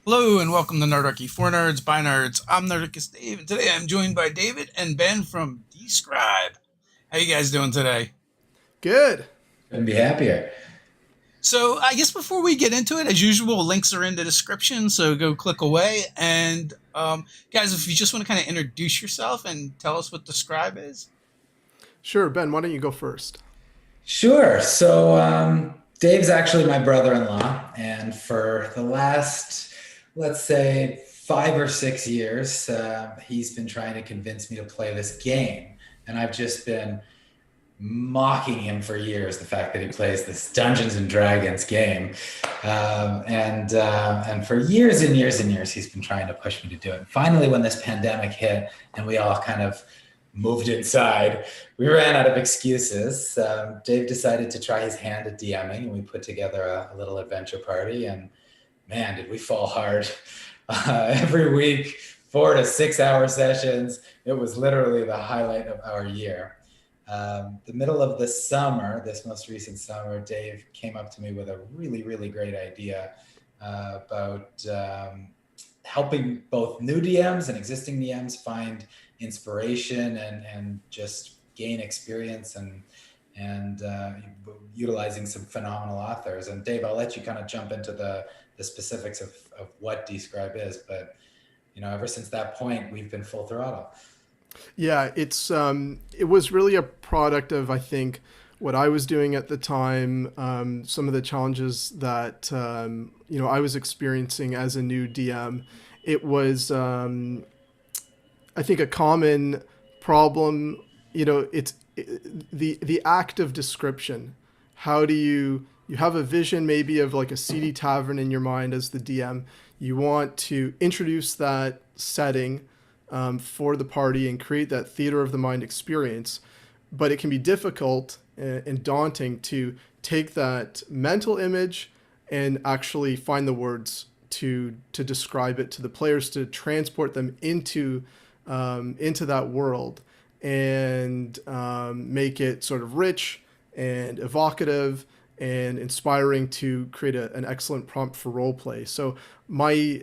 Hello and welcome to Nerdarchy for Nerds by Nerds. I'm Nerdarchist Dave, and today I'm joined by David and Ben from Dscryb. How you guys doing today? Good. Couldn't be happier. So I guess before we get into it, as usual, links are in the description, so go click away. And guys, if you just want to kind of introduce yourself and tell us what Dscryb is. Sure, Ben, why don't you go first? Sure. Dave's actually my brother-in-law, and for the last, let's say, 5 or 6 years, he's been trying to convince me to play this game, and I've just been mocking him for years. The fact that he plays this Dungeons and Dragons game, and for years and years and years, he's been trying to push me to do it. Finally, when this pandemic hit, and we all kind of moved inside, we ran out of excuses. Dave decided to try his hand at DMing, and we put together a little adventure party. And man, did we fall hard! Every week, 4 to 6 hour sessions. It was literally the highlight of our year. The middle of the summer, this most recent summer, Dave came up to me with a really, really great idea about helping both new DMs and existing DMs find inspiration and just gain experience and utilizing some phenomenal authors. And Dave, I'll let you kind of jump into the specifics of what Dscryb is, but ever since that point, we've been full throttle. Yeah, it was really a product of, I think, what I was doing at the time, some of the challenges that I was experiencing as a new DM. It was I think a common problem. The act of description. How do you have a vision maybe of like a seedy tavern in your mind as the DM. You want to introduce that setting for the party and create that theater of the mind experience, but it can be difficult and daunting to take that mental image and actually find the words to describe it to the players, to transport them into that world and make it sort of rich and evocative and inspiring to create an excellent prompt for role play. So my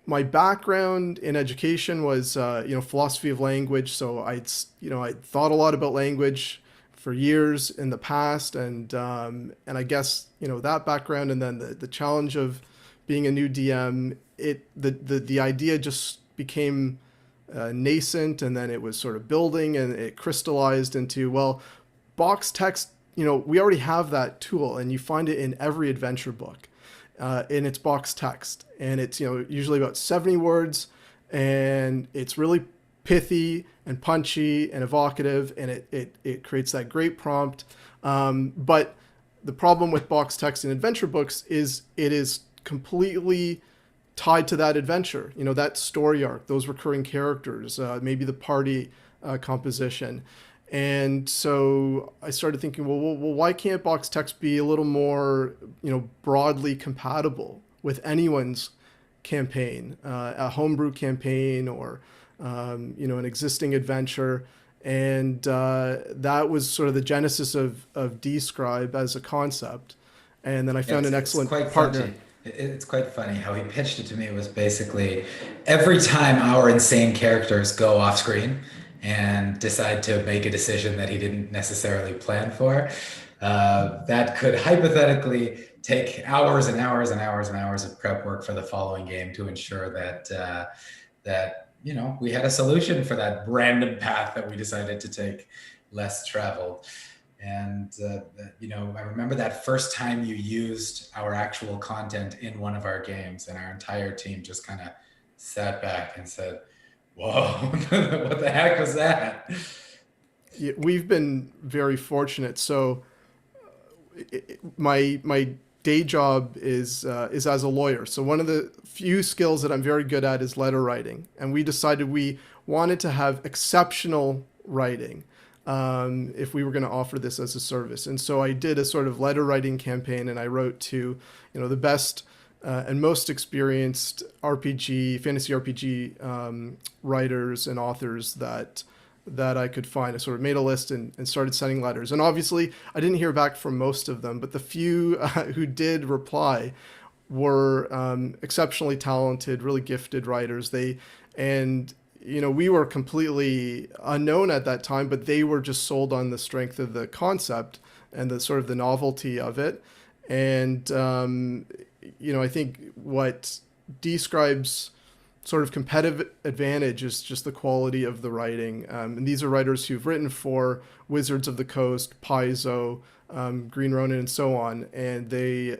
background in education was philosophy of language. So I thought a lot about language for years in the past, and I guess that background, and then the challenge of being a new DM, the idea just became nascent, and then it was sort of building, and it crystallized into, well, box text. We already have that tool, and you find it in every adventure book. In its box text, and it's usually about 70 words, and it's really pithy and punchy and evocative, and it creates that great prompt. But the problem with box text in adventure books is it is completely tied to that adventure, that story arc, those recurring characters, maybe the party composition. And so I started thinking, well, why can't box text be a little more, broadly compatible with anyone's campaign, a homebrew campaign, or, an existing adventure? And that was sort of the genesis of Dscryb as a concept. And then I found an It's excellent quite partner. funny. It's quite funny how he pitched it to me. Was basically every time our insane characters go off screen and decide to make a decision that he didn't necessarily plan for, that could hypothetically take hours and hours and hours and hours of prep work for the following game to ensure that we had a solution for that random path that we decided to take, less traveled. And I remember that first time you used our actual content in one of our games, and our entire team just kind of sat back and said, "Whoa, what the heck was that?" Yeah, we've been very fortunate. So my day job is as a lawyer. So one of the few skills that I'm very good at is letter writing, and we decided we wanted to have exceptional writing if we were going to offer this as a service. And so I did a sort of letter writing campaign, and I wrote to the best and most experienced fantasy RPG writers and authors that I could find. I sort of made a list and started sending letters. And obviously, I didn't hear back from most of them, but the few who did reply were exceptionally talented, really gifted writers. And we were completely unknown at that time, but they were just sold on the strength of the concept and the sort of the novelty of it. And I think what Dscryb's sort of competitive advantage is just the quality of the writing. And these are writers who've written for Wizards of the Coast, Paizo, Green Ronin, and so on. And they,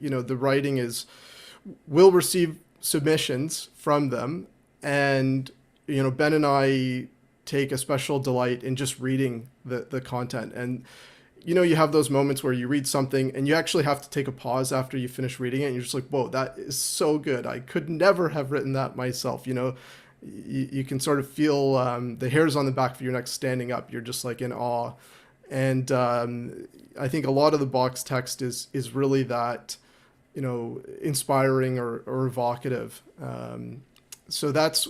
the writing will receive submissions from them. And, Ben and I take a special delight in just reading the content. And, you have those moments where you read something and you actually have to take a pause after you finish reading it. And you're just like, whoa, that is so good. I could never have written that myself. You can sort of feel the hairs on the back of your neck standing up. You're just like in awe. And I think a lot of the box text is really that, inspiring or evocative. So that's,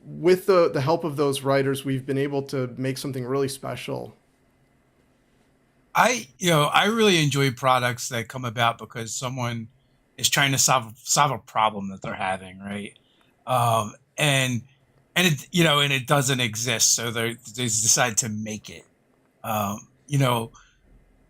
with the help of those writers, we've been able to make something really special. I really enjoy products that come about because someone is trying to solve a problem that they're having, right? And it doesn't exist, so they decide to make it.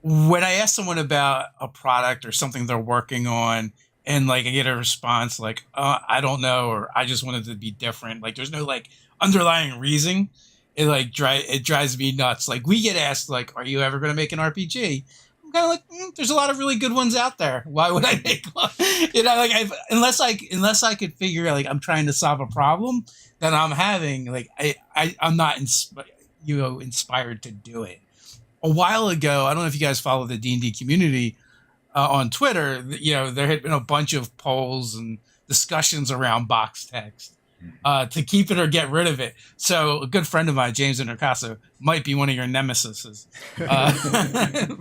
When I ask someone about a product or something they're working on, and like I get a response like, I don't know, or I just wanted to be different. Like there's no like underlying reason. It drives me nuts. Like we get asked like, are you ever going to make an RPG? I'm kind of like, there's a lot of really good ones out there. Why would I make one? Unless I could figure out like I'm trying to solve a problem that I'm having, like I'm not inspired to do it. A while ago, I don't know if you guys follow the D&D community on Twitter. There had been a bunch of polls and discussions around box text. To keep it or get rid of it. So a good friend of mine, James Intercasso, might be one of your nemesises.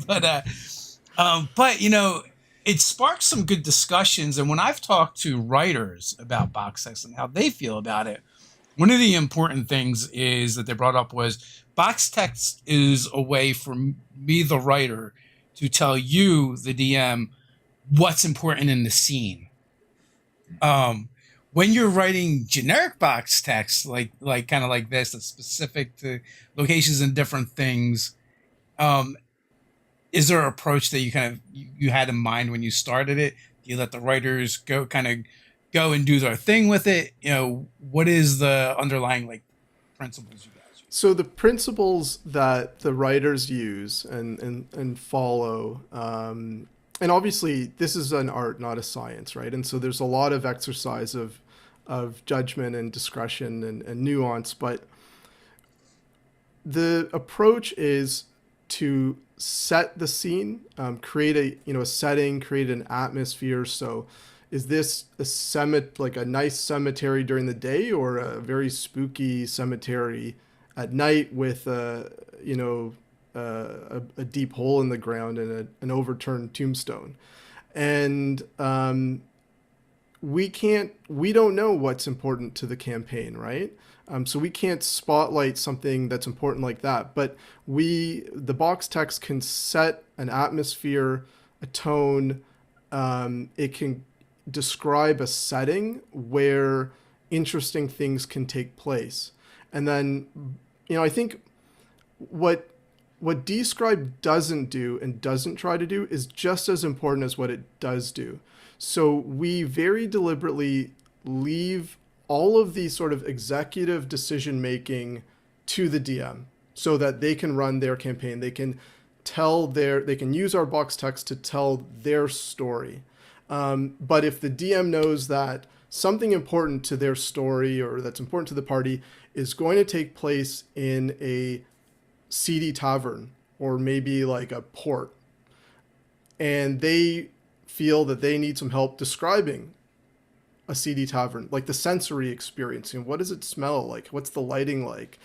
But it sparks some good discussions. And when I've talked to writers about box text and how they feel about it, one of the important things is that they brought up was box text is a way for me, the writer, to tell you, the DM, what's important in the scene. When you're writing generic box text, like kind of like this, that's specific to locations and different things, is there an approach that you had in mind when you started it? Do you let the writers go and do their thing with it? What is the underlying like principles you guys use? So the principles that the writers use and follow, and obviously this is an art, not a science, right? And so there's a lot of exercise of judgment and discretion and nuance, but the approach is to set the scene, create a setting, create an atmosphere. So is this like a nice cemetery during the day or a very spooky cemetery at night with a deep hole in the ground and an overturned tombstone? And we don't know what's important to the campaign, right? So we can't spotlight something that's important like that, but the box text can set an atmosphere, a tone. It can describe a setting where interesting things can take place. And then, I think what Dscryb doesn't do and doesn't try to do is just as important as what it does do. So we very deliberately leave all of the sort of executive decision making to the DM so that they can run their campaign. They can use our box text to tell their story. But if the DM knows that something important to their story or that's important to the party is going to take place in a seedy tavern or maybe like a port, and they feel that they need some help describing a seedy tavern, like the sensory experience. What does it smell like? What's the lighting like?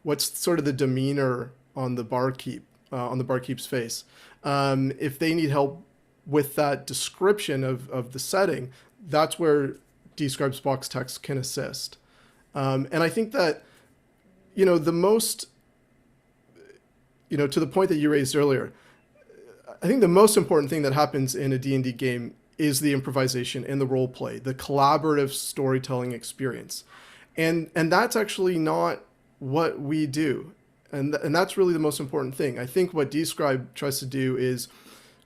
What's sort of the demeanor on the barkeep's face? If they need help with that description of the setting, that's where Dscryb's box text can assist. And I think that, the most, to the point that you raised earlier, I think the most important thing that happens in a D&D game is the improvisation and the role play, the collaborative storytelling experience. And that's actually not what we do. And that's really the most important thing. I think what Dscryb tries to do is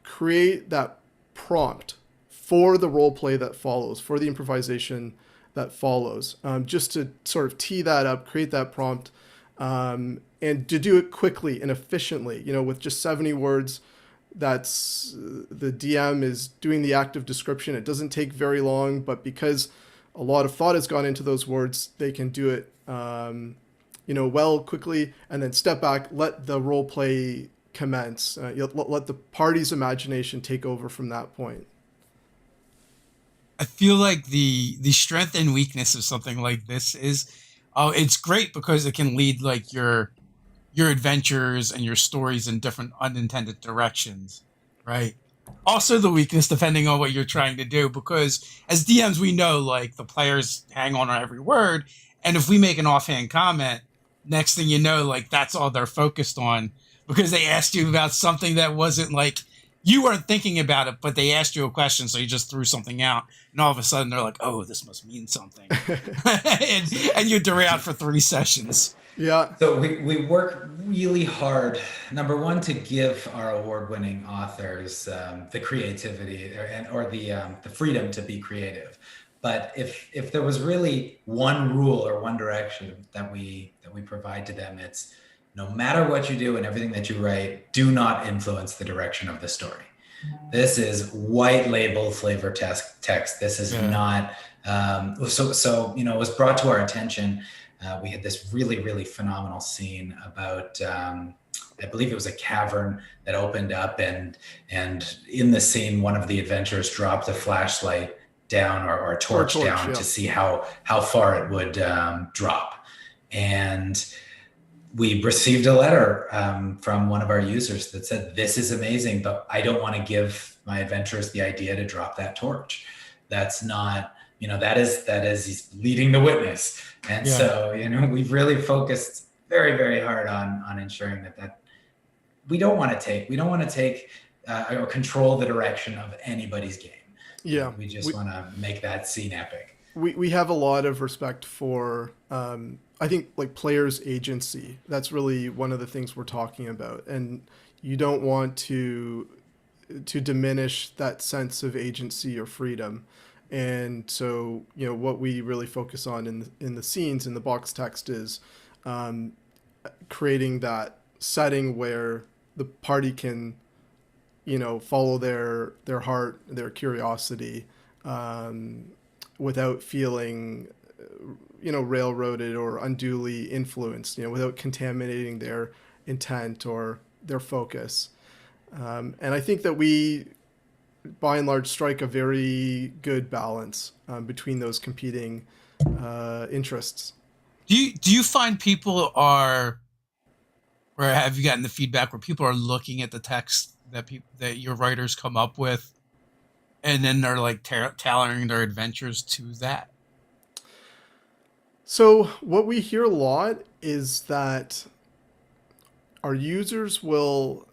create that prompt for the role play that follows, for the improvisation that follows, just to sort of tee that up, create that prompt, and to do it quickly and efficiently, with just 70 words. That's the DM is doing the active description. It doesn't take very long, but because a lot of thought has gone into those words, they can do it, well, quickly, and then step back, let the role play commence. Let the party's imagination take over from that point. I feel like the strength and weakness of something like this is, it's great because it can lead like your adventures and your stories in different unintended directions, right? Also, the weakness, depending on what you're trying to do, because as DMs, we know like the players hang on every word, and if we make an offhand comment, next thing you know, like that's all they're focused on because they asked you about something that wasn't like you weren't thinking about it, but they asked you a question, so you just threw something out, and all of a sudden they're like, "Oh, this must mean something," and you derailed for 3 sessions. Yeah. So we work really hard, number one, to give our award-winning authors the creativity or the freedom to be creative. But if there was really one rule or one direction that we provide to them, it's no matter what you do and everything that you write, do not influence the direction of the story. This is white label flavor text. This is not so it was brought to our attention. We had this really, really phenomenal scene about, I believe it was a cavern that opened up, and in the scene, one of the adventurers dropped a flashlight down or a torch down to see how far it would drop. And we received a letter from one of our users that said, "This is amazing, but I don't want to give my adventurers the idea to drop that torch. That's not, that is he's leading the witness." And so, we've really focused very, very hard on ensuring that we don't want to take or control the direction of anybody's game. Yeah. We just want to make that scene epic. We have a lot of respect for, I think, like players' agency. That's really one of the things we're talking about. And you don't want to diminish that sense of agency or freedom. And so, what we really focus on in the scenes in the box text is creating that setting where the party can, follow their heart, their curiosity, without feeling, railroaded or unduly influenced, without contaminating their intent or their focus. And I think that we, by and large, strike a very good balance between those competing interests. Do you find people are, or have you gotten the feedback where people are looking at the text that your writers come up with, and then they're like tailoring their adventures to that? So what we hear a lot is that our users will.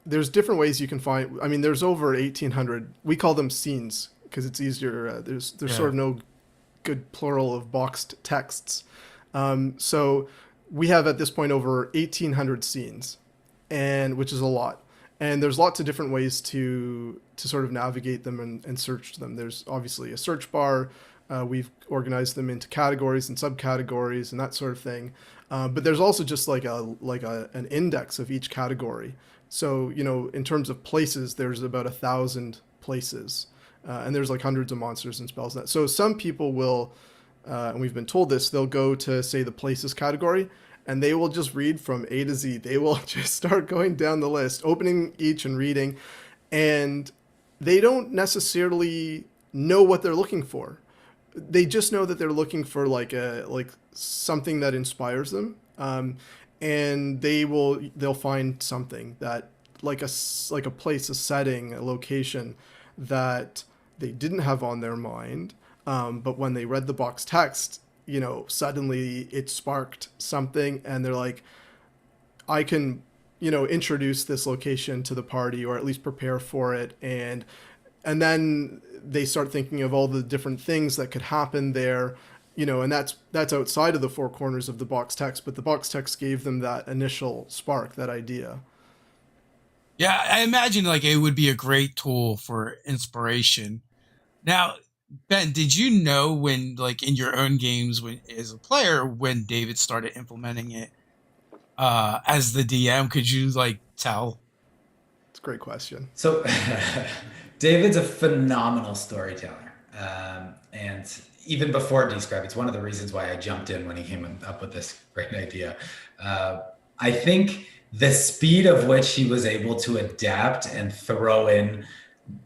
There's different ways you can find. I mean, there's over 1,800. We call them scenes because it's easier. There's sort of no good plural of boxed texts. So we have at this point over 1,800 scenes, and which is a lot. And there's lots of different ways to sort of navigate them and search them. There's obviously a search bar. We've organized them into categories and subcategories and that sort of thing. But there's also just like an index of each category. So, in terms of places, there's about 1,000 places, and there's like hundreds of monsters and spells. So some people will, and we've been told this, they'll go to, say, the places category, and they will just read from A to Z. They will just start going down the list, opening each and reading, and they don't necessarily know what they're looking for. They just know that they're looking for like something that inspires them. And they'll find something that like a place, a setting, a location that they didn't have on their mind, but when they read the box text, suddenly it sparked something, and they're like, I can introduce this location to the party, or at least prepare for it, and then they start thinking of all the different things that could happen there, and that's outside of the four corners of the box text, but the box text gave them that initial spark, that idea. Yeah, I imagine like it would be a great tool for inspiration. Now, Ben, did you know when, like in your own games, when as a player, when David started implementing it as the DM? Could you like tell? It's a great question. So David's a phenomenal storyteller. And even before Dscryb, it's one of the reasons why I jumped in when he came up with this great idea. I think the speed of which he was able to adapt and throw in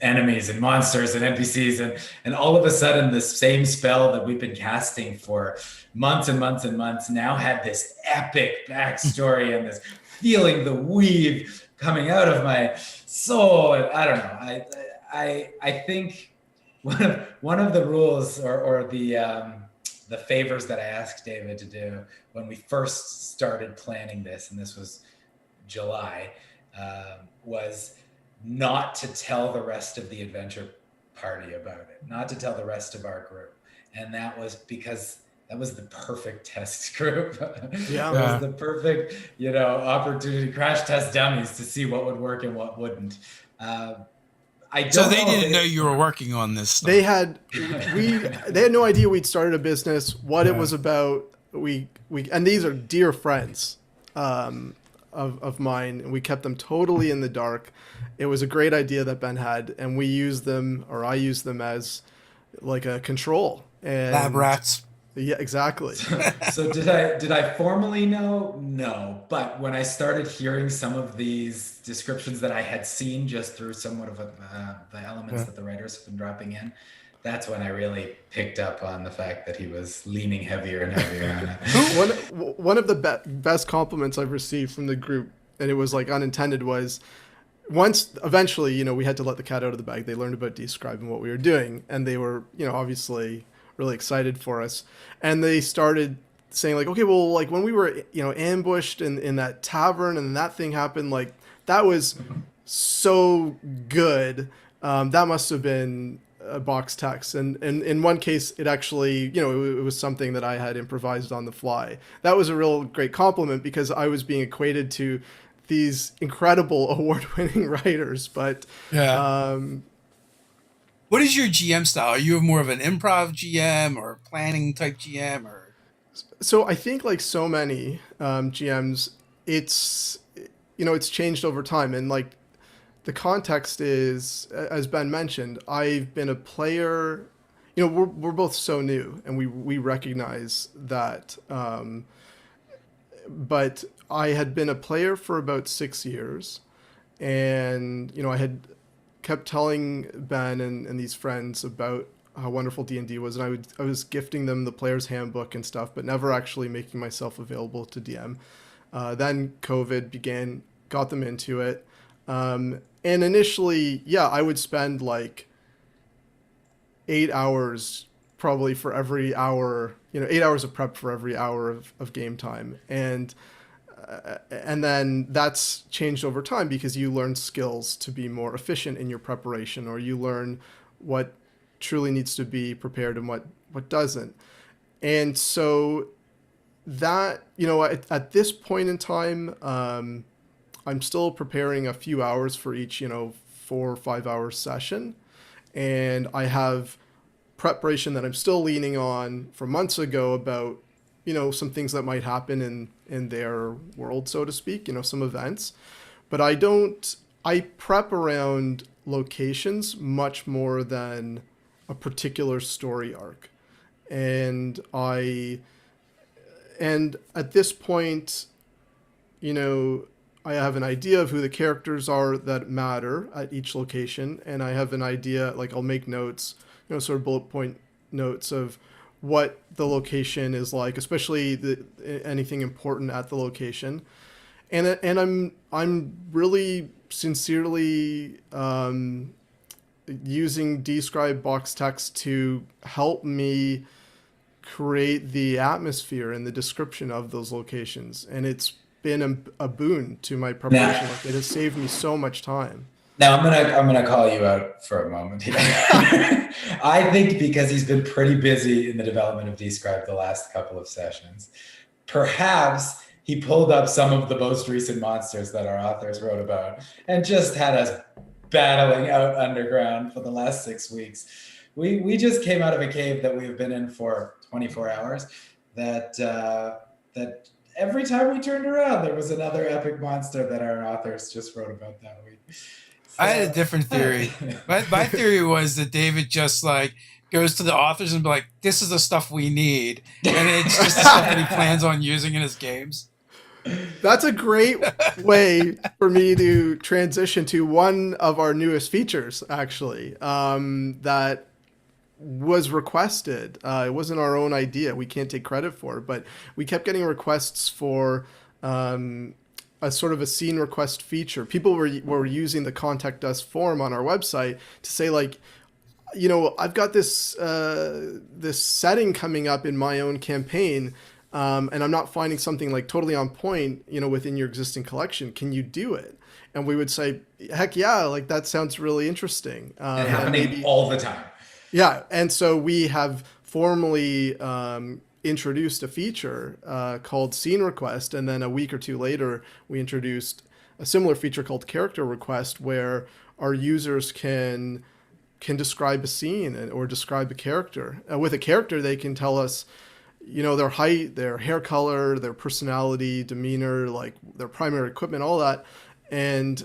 enemies and monsters and NPCs and all of a sudden the same spell that we've been casting for months and months and months now had this epic backstory and this feeling the weave coming out of my soul. And I don't know. I think one of the rules or the favors that I asked David to do when we first started planning this, and this was July, was not to tell the rest of the adventure party about it, not to tell the rest of our group. And that was because that was the perfect test group. Yeah. It was the perfect, opportunity, crash test dummies to see what would work and what wouldn't. So they didn't know you were working on this stuff. They had no idea we'd started a business, what it was about. And these are dear friends of mine, and we kept them totally in the dark. It was a great idea that Ben had, and we used them, or I used them as like a control. And lab rats. Yeah, exactly. So did I formally know? No. But when I started hearing some of these descriptions that I had seen just through somewhat of the elements that the writers have been dropping in, that's when I really picked up on the fact that he was leaning heavier and heavier on it. One of the best compliments I've received from the group, and it was like unintended, was once eventually, we had to let the cat out of the bag. They learned about Dscryb and what we were doing, and they were, obviously really excited for us. And they started saying like, okay, well, like when we were, ambushed in that tavern and that thing happened, like that was so good. That must have been a box text. And in one case, it actually, it was something that I had improvised on the fly. That was a real great compliment because I was being equated to these incredible award-winning writers. But what is your GM style? Are you more of an improv GM or planning type GM or? So I think like so many GMs, it's changed over time, and like the context is, as Ben mentioned, I've been a player. We're both so new, and we recognize that. But I had been a player for about 6 years, and I had kept telling Ben and these friends about how wonderful D&D was, and I was gifting them the player's handbook and stuff, but never actually making myself available to DM. Then COVID began, got them into it, and initially, I would spend like 8 hours probably for every hour, 8 hours of prep for every hour of game time, and then that's changed over time because you learn skills to be more efficient in your preparation, or you learn what truly needs to be prepared and what doesn't. And so that, at this point in time, I'm still preparing a few hours for each, 4 or 5 hour session. And I have preparation that I'm still leaning on from months ago about, some things that might happen in their world, so to speak, some events. But I prep around locations much more than a particular story arc. And at this point, I have an idea of who the characters are that matter at each location. And I have an idea, like I'll make notes, sort of bullet point notes of what the location is like, especially anything important at the location. And I'm really sincerely using Dscryb Boxed Text to help me create the atmosphere and the description of those locations. And it's been a boon to my Now, preparation. Like, it has saved me so much time. now I'm gonna call you out for a moment here. I think because he's been pretty busy in the development of Dscryb the last couple of sessions, perhaps he pulled up some of the most recent monsters that our authors wrote about and just had us battling out underground for the last 6 weeks. We just came out of a cave that we've been in for 24 hours. That every time we turned around, there was another epic monster that our authors just wrote about that week. I had a different theory. My theory was that David just like goes to the authors and be like, "This is the stuff we need," and it's just the stuff that he plans on using in his games. That's a great way for me to transition to one of our newest features, actually, that was requested. It wasn't our own idea. We can't take credit for it, but we kept getting requests for a sort of a scene request feature. People were using the contact us form on our website to say, like, you know, I've got this this setting coming up in my own campaign, and I'm not finding something like totally on point, you know, within your existing collection. Can you do it? And we would say, heck yeah, like that sounds really interesting. And happening all the time. Yeah, and so we have formally introduced a feature called Scene Request, and then a week or two later, we introduced a similar feature called Character Request, where our users can describe a scene or describe a character. With a character, they can tell us, you know, their height, their hair color, their personality, demeanor, like their primary equipment, all that. And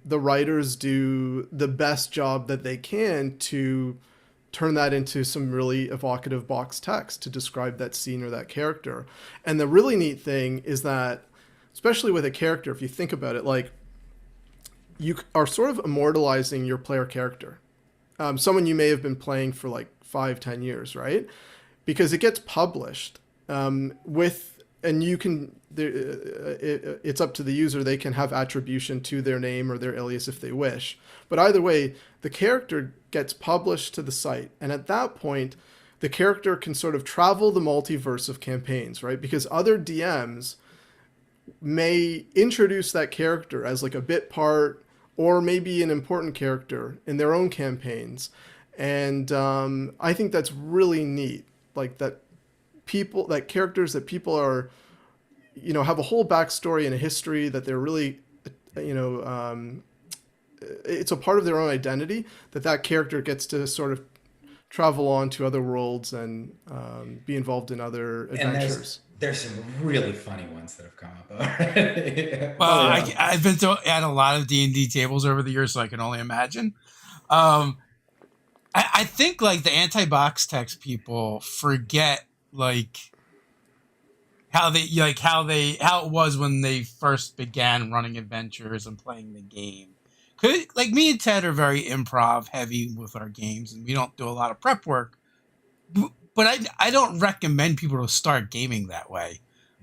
the writers do the best job that they can to turn that into some really evocative boxed text to describe that scene or that character. And the really neat thing is that, especially with a character, if you think about it, like you are sort of immortalizing your player character. Someone you may have been playing for like 5-10 years, right? Because it gets published and you can, it's up to the user. They can have attribution to their name or their alias if they wish. But either way, the character gets published to the site. And at that point, the character can sort of travel the multiverse of campaigns, right? Because other DMs may introduce that character as like a bit part or maybe an important character in their own campaigns. And I think that's really neat. Like that characters that people are, you know, have a whole backstory and a history that they're really, you know, it's a part of their own identity, that character gets to sort of travel on to other worlds and be involved in other adventures. And there's some really funny ones that have come up already. Well, I've been at a lot of D&D tables over the years, so I can only imagine. I think like the anti-box text people forget like how it was when they first began running adventures and playing the game. Like me and Ted are very improv heavy with our games, and we don't do a lot of prep work. But I don't recommend people to start gaming that way,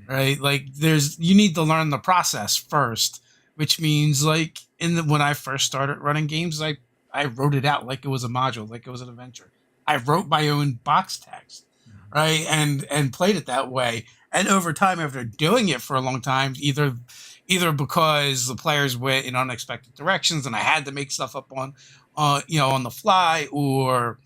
right? Like you need to learn the process first, which means like when I first started running games, I wrote it out like it was a module, like it was an adventure. I wrote my own box text, right? And played it that way. And over time, after doing it for a long time, either because the players went in unexpected directions and I had to make stuff up on the fly, or,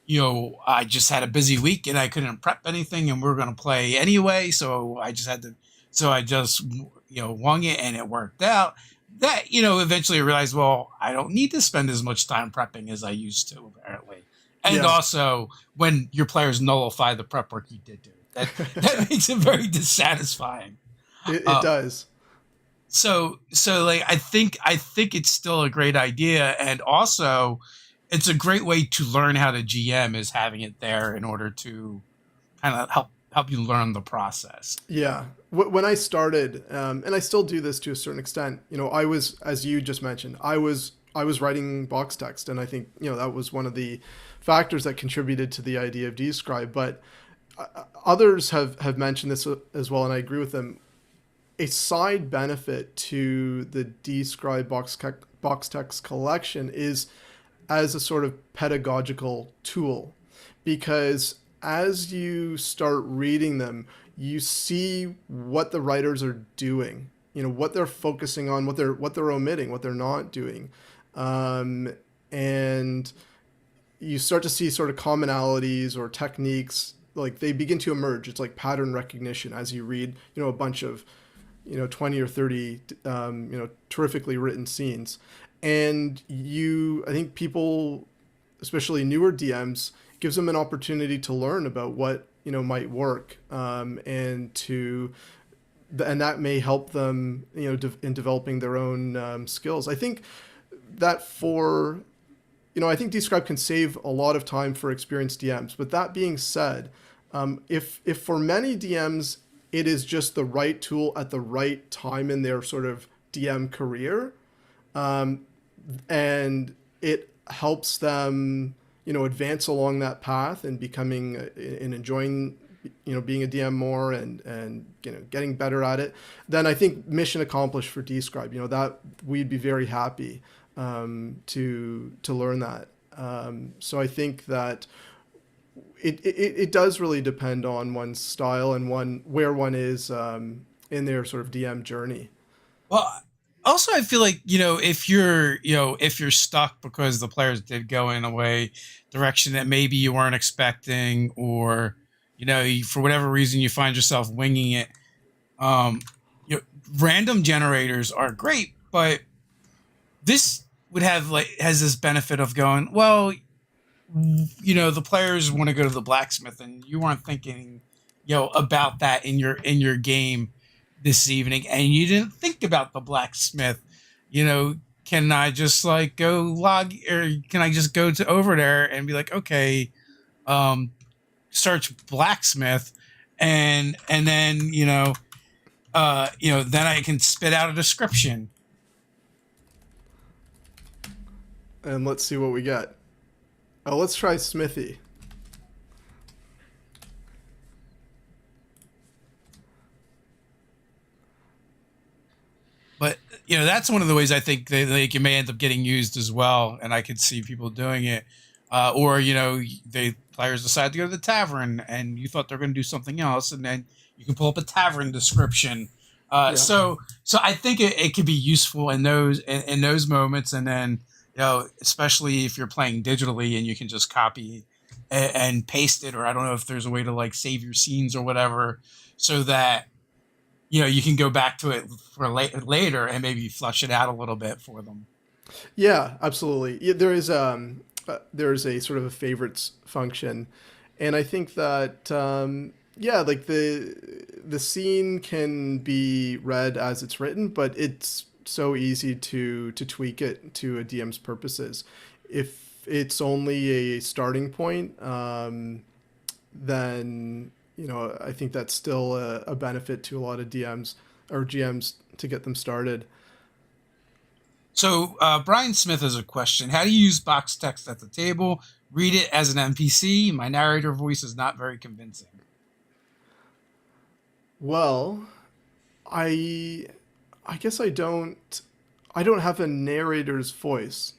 you know, I just had a busy week and I couldn't prep anything and we were going to play anyway. So I just wung it and it worked out. That, you know, eventually I realized, well, I don't need to spend as much time prepping as I used to, apparently. And also, when your players nullify the prep work you did do, that makes it very dissatisfying. It does. So like I think it's still a great idea, and also it's a great way to learn how to GM is having it there in order to kind of help you learn the process. Yeah. When I started, and I still do this to a certain extent, you know, I was, as you just mentioned, I was writing box text, and I think, you know, that was one of the factors that contributed to the idea of Dscryb. But others have mentioned this as well, and I agree with them. A side benefit to the Dscryb box text collection is as a sort of pedagogical tool, because as you start reading them, you see what the writers are doing, what they're focusing on, what they're omitting, what they're not doing. And you start to see sort of commonalities or techniques, like they begin to emerge. It's like pattern recognition as you read, a bunch of, 20 or 30, terrifically written scenes. And I think people, especially newer DMs, gives them an opportunity to learn about what, might work, and that may help them, in developing their own skills. I think that I think Dscryb can save a lot of time for experienced DMs. But that being said, if for many DMs it is just the right tool at the right time in their sort of DM career, and it helps them, advance along that path and becoming and enjoying, being a DM more and getting better at it, then I think mission accomplished for Dscryb. That we'd be very happy to learn that. So I think that it does really depend on one's style and where one is in their sort of DM journey. Well, also I feel like, if you're stuck because the players did go in a way direction that maybe you weren't expecting, or for whatever reason you find yourself winging it, random generators are great, but this has this benefit of going, well, the players want to go to the blacksmith and you weren't thinking, about that in your game this evening, and you didn't think about the blacksmith. Can I just go log, or can I just go to over there and be like, okay, search blacksmith, and then then I can spit out a description. And let's see what we get. Oh, let's try Smithy. But that's one of the ways I think you may end up getting used as well, and I could see people doing it. Or players decide to go to the tavern, and you thought they're going to do something else, and then you can pull up a tavern description. Yeah. So I think it could be useful in those moments, and then especially if you're playing digitally and you can just copy and paste it, or I don't know if there's a way to save your scenes or whatever, so that you can go back to it for later and maybe flush it out a little bit for them. Yeah, absolutely. Yeah, there is a sort of a favorites function, and I think that the scene can be read as it's written, but it's so easy to tweak it to a DM's purposes. If it's only a starting point, then I think that's still a benefit to a lot of DMs or GMs to get them started. So Brian Smith has a question. How do you use boxed text at the table? Read it as an NPC. My narrator voice is not very convincing. Well, I guess I don't have a narrator's voice.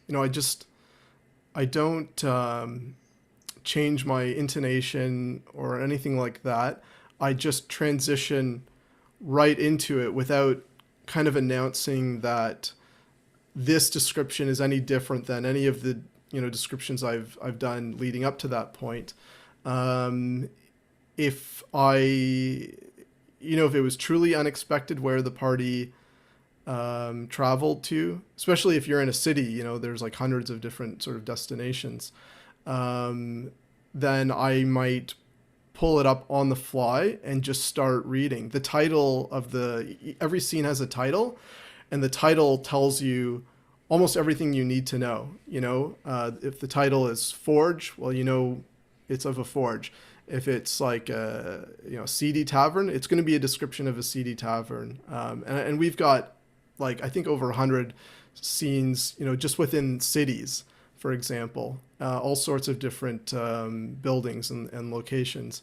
I don't change my intonation or anything like that. I just transition right into it without kind of announcing that this description is any different than any of the descriptions I've done leading up to that point. If if it was truly unexpected where the party traveled to, especially if you're in a city, there's hundreds of different sort of destinations, then I might pull it up on the fly and just start reading. The title of every scene has a title, and the title tells you almost everything you need to know. If the title is Forge, well, it's of a forge. If it's a seedy tavern, it's going to be a description of a seedy tavern. And we've got I think over 100 scenes, just within cities, for example, all sorts of different buildings and locations.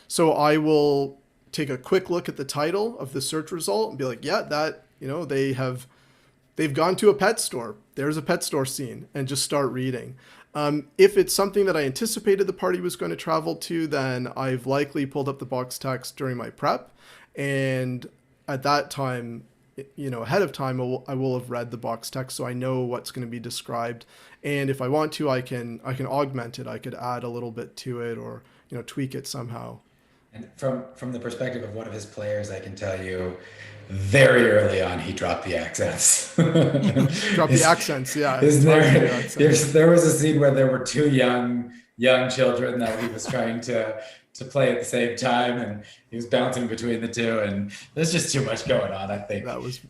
So I will take a quick look at the title of the search result and be like, yeah, that, they've gone to a pet store. There's a pet store scene, and just start reading. If it's something that I anticipated the party was going to travel to, then I've likely pulled up the box text during my prep, and at that time, ahead of time, I will have read the box text, so I know what's going to be described. And if I want to, I can augment it. I could add a little bit to it, or tweak it somehow. And from the perspective of one of his players, I can tell you, very early on, he dropped the accents. Drop the accents, yeah. There was a scene where there were two young children that he was trying to play at the same time, and he was bouncing between the two, and there's just too much going on. I think that was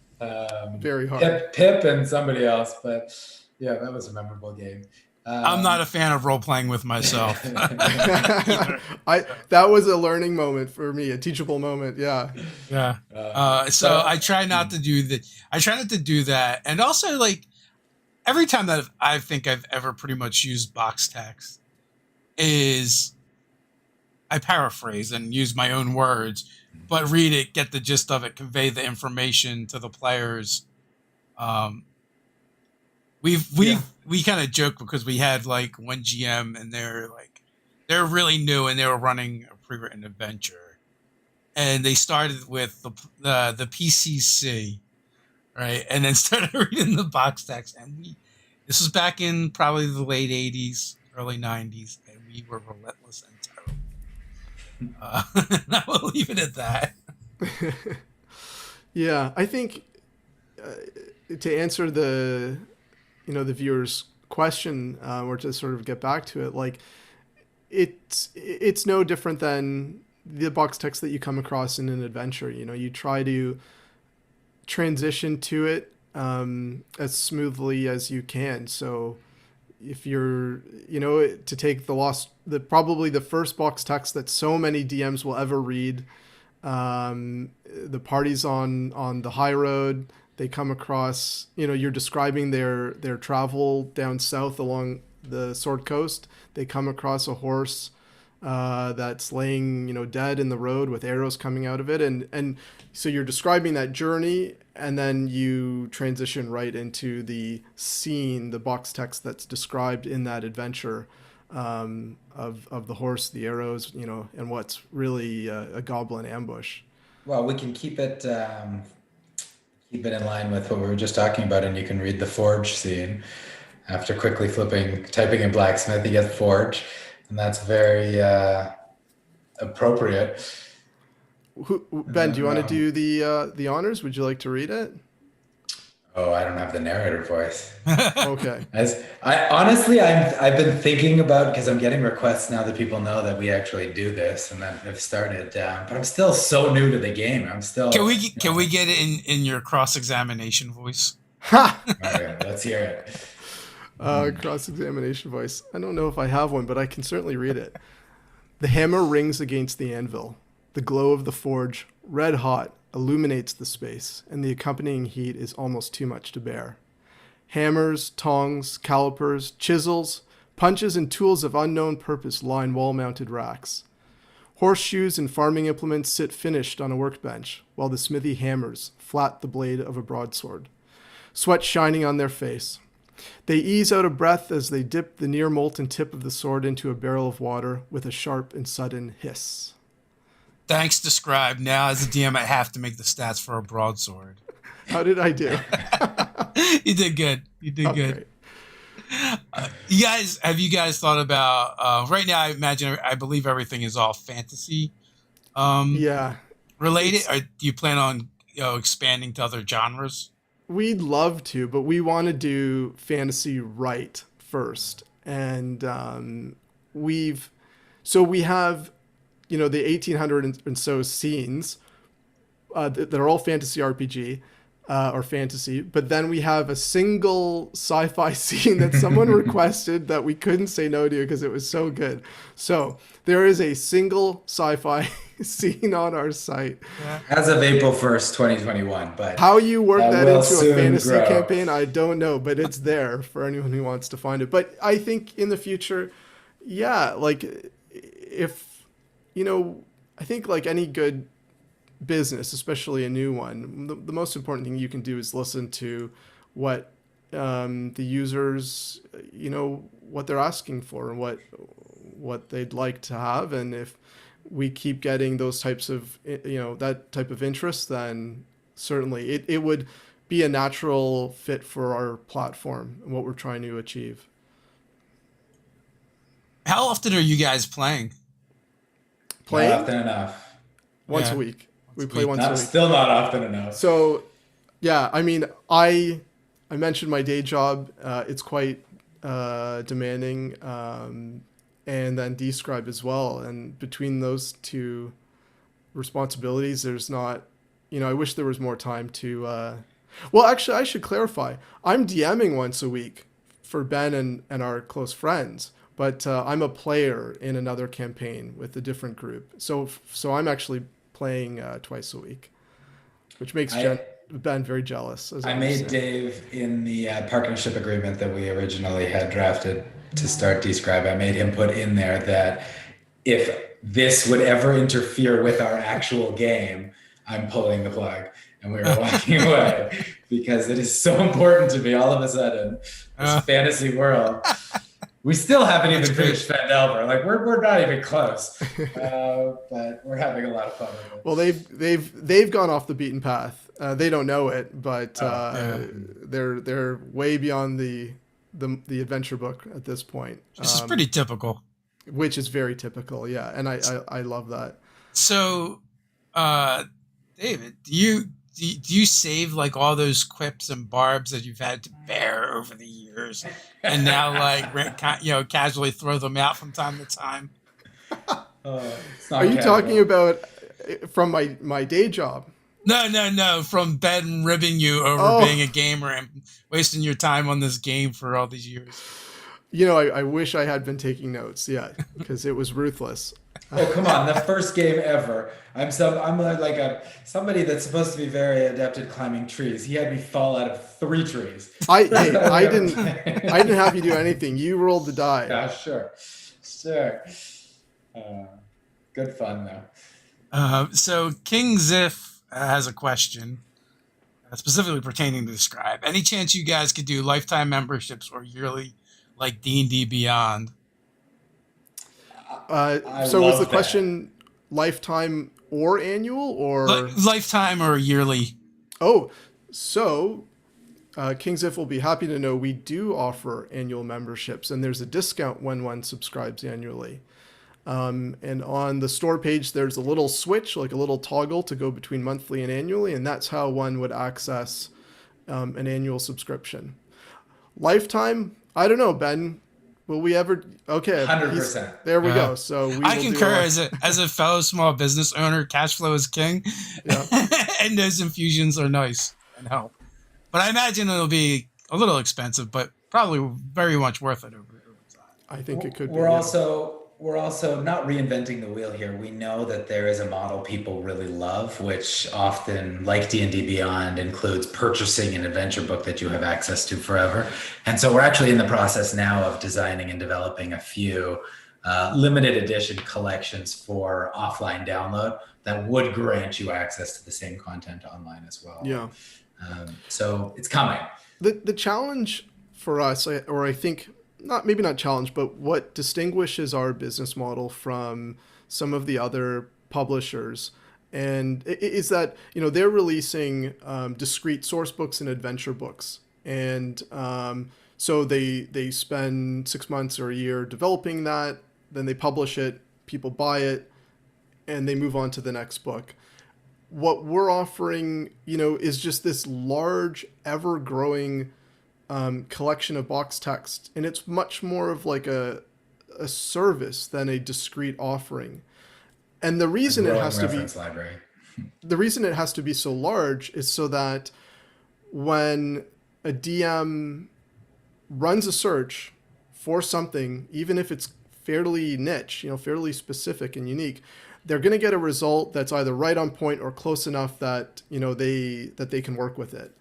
very hard. Pip and somebody else, but yeah, that was a memorable game. I'm not a fan of role playing with myself. That was a learning moment for me, a teachable moment. Yeah. So I try not to do that. I try not to do that. And also, like, every time that I think I've ever pretty much used box text is I paraphrase and use my own words, but read it, get the gist of it, convey the information to the players. We kind of joke because we had like one GM and they're really new and they were running a pre-written adventure, and they started with the PCC, right, and then started reading the box text. And this was back in probably the late '80s, early '90s, and we were relentless and terrible. I will leave it at that. Yeah, I think to answer the viewer's question, or to sort of get back to it, like it's no different than the box text that you come across in an adventure. You try to transition to it as smoothly as you can. So if you're, to take probably the first box text that so many DMs will ever read, the party's on the high road. They come across, you're describing their travel down south along the Sword Coast. They come across a horse that's laying, dead in the road with arrows coming out of it. And so you're describing that journey, and then you transition right into the scene, the box text that's described in that adventure of the horse, the arrows, and what's really a goblin ambush. Well, we can keep it in line with what we were just talking about, and you can read the forge scene. After quickly typing in blacksmith, you get forge, and that's very appropriate. Ben, do you want to do the honors? Would you like to read it? Oh, I don't have the narrator voice. Okay. I've been thinking about, because I'm getting requests now that people know that we actually do this and that have started, but I'm still so new to the game. Can we get it in your cross-examination voice? Ha! Okay, let's hear it. Cross-examination voice. I don't know if I have one, but I can certainly read it. The hammer rings against the anvil. The glow of the forge, red hot, illuminates the space, and the accompanying heat is almost too much to bear. Hammers, tongs, calipers, chisels, punches, and tools of unknown purpose line wall-mounted racks. Horseshoes and farming implements sit finished on a workbench, while the smithy hammers flat the blade of a broadsword. Sweat shining on their face. They ease out of breath as they dip the near-molten tip of the sword into a barrel of water with a sharp and sudden hiss. Thanks, Dscryb. Now, as a DM, I have to make the stats for a broadsword. How did I do? You did good. Good. Have you guys thought about, right now, I believe everything is all fantasy related. Or do you plan on expanding to other genres? We'd love to, but we want to do fantasy right first. And we have the 1800 and so scenes that are all fantasy RPG or fantasy, but then we have a single sci-fi scene that someone requested that we couldn't say no to because it was so good. So there is a single sci-fi scene on our site. As of April 1st, 2021. But how you work that into a fantasy grow. Campaign, I don't know, but it's there for anyone who wants to find it. But I think in the future, I think like any good business, especially a new one, the most important thing you can do is listen to what the users, what they're asking for and what they'd like to have. And if we keep getting those types of, that type of interest, then certainly it would be a natural fit for our platform and what we're trying to achieve. How often are you guys playing? Not often enough. Once Yeah. a week. We a play week. once a week. Still not often enough. So, yeah, I mean, I mentioned my day job. It's quite demanding, and then Dscryb as well. And between those two responsibilities, there's not, I wish there was more time to. Well, actually, I should clarify. I'm DMing once a week for Ben and our close friends, but I'm a player in another campaign with a different group. So I'm actually playing twice a week, which makes Ben very jealous. I made Dave, in the partnership agreement that we originally had drafted to start Dscryb, I made him put in there that if this would ever interfere with our actual game, I'm pulling the plug. And we were walking away because it is so important to me all of a sudden, this fantasy world. We still haven't even finished Phandelver. Like we're not even close, but we're having a lot of fun with it. Well, they've gone off the beaten path. They don't know it, but they're way beyond the adventure book at this point. This is pretty typical. Which is very typical, yeah, and I love that. So, David, do you save like all those quips and barbs that you've had to bear over the years, and now casually throw them out from time to time? Are you talking about from my day job? No. From Ben ribbing you over being a gamer and wasting your time on this game for all these years. I wish I had been taking notes, yeah, because it was ruthless. Oh, come on. The first game ever. I'm like somebody that's supposed to be very adept at climbing trees. He had me fall out of 3 trees. I didn't have you do anything. You rolled the die. Yeah, sure. Good fun though. So King Ziff has a question specifically pertaining to Dscryb. Any chance you guys could do lifetime memberships or yearly like D&D Beyond? So was the question lifetime or annual or lifetime or yearly? Oh, so King Ziff will be happy to know we do offer annual memberships, and there's a discount when one subscribes annually. And on the store page, there's a little switch, like a little toggle to go between monthly and annually, and that's how one would access an annual subscription. Lifetime, I don't know, Ben. Will we ever? Okay, 100%. There we go. So I concur. As a fellow small business owner, cash flow is king, and those infusions are nice and help. But I imagine it'll be a little expensive, but probably very much worth it over time. I think it could be. We're also not reinventing the wheel here. We know that there is a model people really love, which often, like D&D Beyond, includes purchasing an adventure book that you have access to forever. And so we're actually in the process now of designing and developing a few limited edition collections for offline download that would grant you access to the same content online as well. Yeah. So it's coming. The challenge for us, or I think, maybe not challenge, but what distinguishes our business model from some of the other publishers, and is that they're releasing discrete source books and adventure books, and so they spend 6 months or a year developing that, then they publish it, people buy it, and they move on to the next book. What we're offering, is just this large, ever-growing collection of boxed text, and it's much more of like a service than a discrete offering. And the reason it has to be library. The reason it has to be so large is so that when a DM runs a search for something, even if it's fairly niche, fairly specific and unique, they're going to get a result that's either right on point or close enough that they can work with it.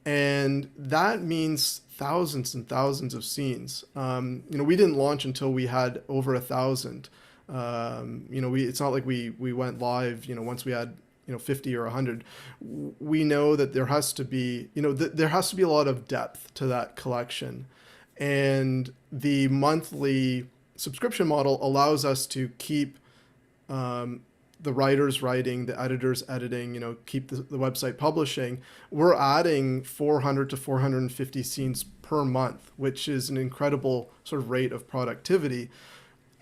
And that means thousands and thousands of scenes. We didn't launch until we had over 1,000. It's not like we went live, once we had 50 or 100, we know that there has to be, there has to be a lot of depth to that collection. And the monthly subscription model allows us to keep the writers writing, the editors editing, keep the website publishing. We're adding 400 to 450 scenes per month, which is an incredible sort of rate of productivity.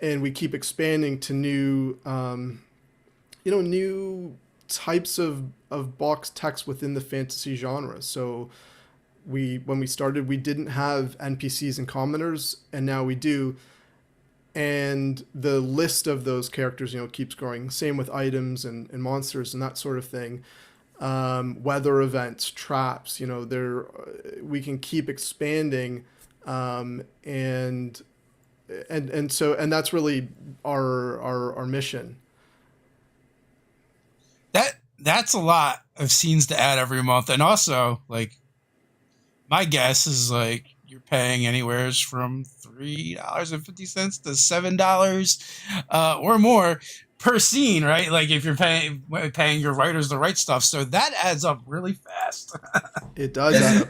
And we keep expanding to new, new types of boxed text within the fantasy genre. So when we started, we didn't have NPCs and commoners, and now we do. And the list of those characters, keeps growing. Same with items and monsters and that sort of thing. Weather events, traps, we can keep expanding. And that's really our mission. That's a lot of scenes to add every month. And also, like, my guess is like you're paying anywhere from $3.50 to $7 or more per scene, right? Like if you're paying your writers to write stuff, so that adds up really fast. It does add up.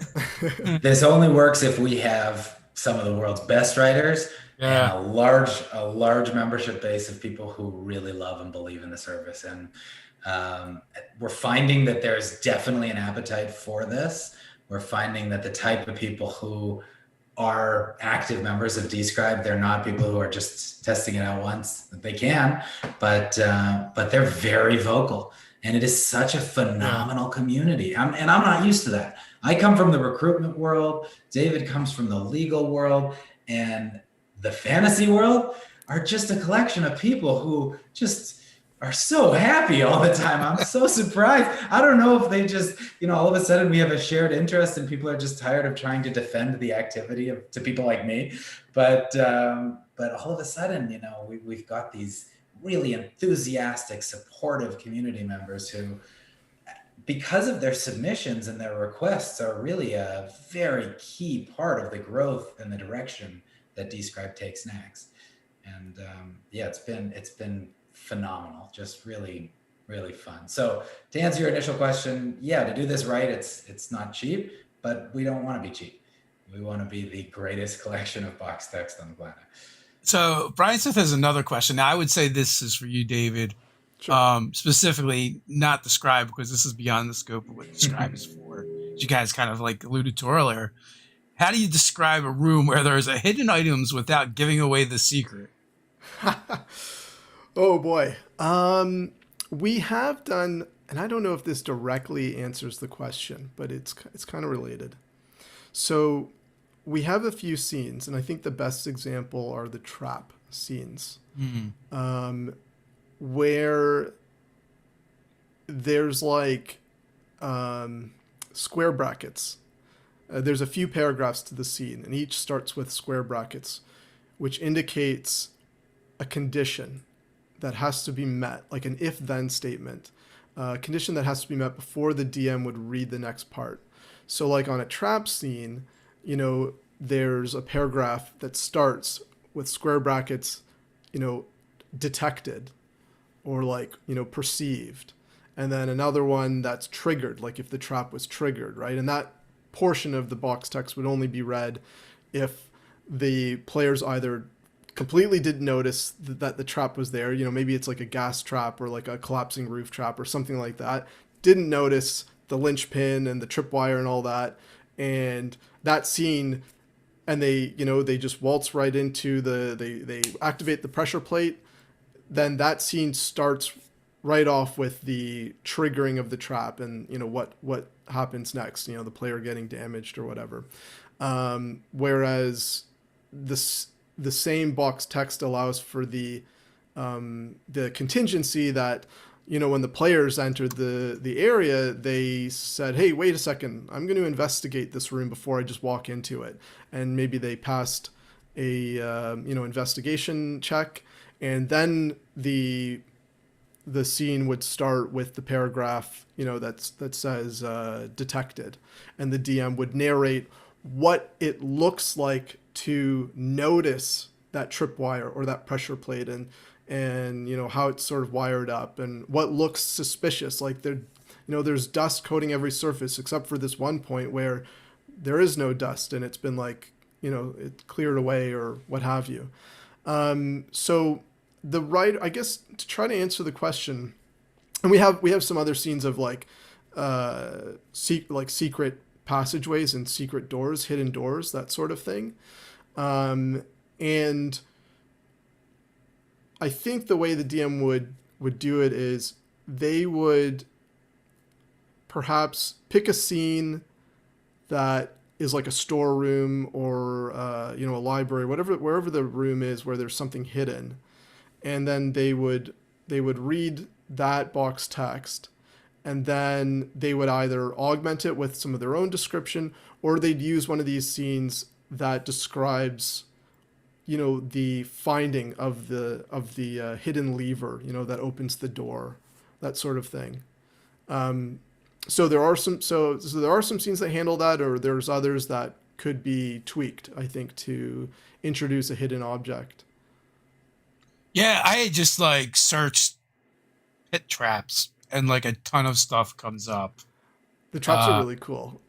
This only works if we have some of the world's best writers and a large membership base of people who really love and believe in the service. And we're finding that there's definitely an appetite for this. We're finding that the type of people who are active members of Dscryb, they're not people who are just testing it out once. They can, but they're very vocal. And it is such a phenomenal community. And I'm not used to that. I come from the recruitment world. David comes from the legal world. And the fantasy world are just a collection of people who just are so happy all the time. I'm so surprised. I don't know if they just, all of a sudden we have a shared interest and people are just tired of trying to defend the activity to people like me. But all of a sudden, we've got these really enthusiastic, supportive community members who, because of their submissions and their requests, are really a very key part of the growth and the direction that Dscryb takes next. And it's been phenomenal, just really, really fun. So to answer your initial question, to do this right, it's not cheap, but we don't want to be cheap. We want to be the greatest collection of boxed text on the planet. So Brian Smith has another question. Now I would say this is for you, David. Sure. Specifically not Dscryb, because this is beyond the scope of what Dscryb is for. You guys kind of like alluded to earlier. How do you describe a room where there's a hidden items without giving away the secret? Oh boy. We have done, and I don't know if this directly answers the question, but it's kind of related. So we have a few scenes, and I think the best example are the trap scenes, where there's like square brackets. There's a few paragraphs to the scene, and each starts with square brackets, which indicates a condition that has to be met, like an if-then statement, a condition that has to be met before the DM would read the next part. So like on a trap scene, there's a paragraph that starts with square brackets, detected, or like, perceived. And then another one that's triggered, like if the trap was triggered, right? And that portion of the box text would only be read if the players either completely didn't notice that the trap was there. Maybe it's like a gas trap or like a collapsing roof trap or something like that. Didn't notice the linchpin and the tripwire and all that. And that scene, and they just waltz right into they activate the pressure plate. Then that scene starts right off with the triggering of the trap and, what happens next, the player getting damaged or whatever. Whereas the same box text allows for the contingency that, when the players entered the area, they said, hey, wait a second, I'm going to investigate this room before I just walk into it. And maybe they passed a, investigation check. And then the scene would start with the paragraph, that says detected. And the DM would narrate what it looks like to notice that tripwire or that pressure plate. And and how it's sort of wired up and what looks suspicious. Like there's dust coating every surface except for this one point where there is no dust and it's been like it cleared away or what have you. So the writer, I guess, to try to answer the question, and we have some other scenes of like secret passageways and secret doors, hidden doors, that sort of thing. And I think the way the DM would do it is they would perhaps pick a scene that is like a storeroom or a library, wherever the room is where there's something hidden, and then they would read that box text, and then they would either augment it with some of their own description, or they'd use one of these scenes that describes the finding of the hidden lever that opens the door, that sort of thing. So there are some scenes that handle that, or there's others that could be tweaked, I think, to introduce a hidden object. Yeah, I just like searched pit traps and like a ton of stuff comes up. The traps are really cool.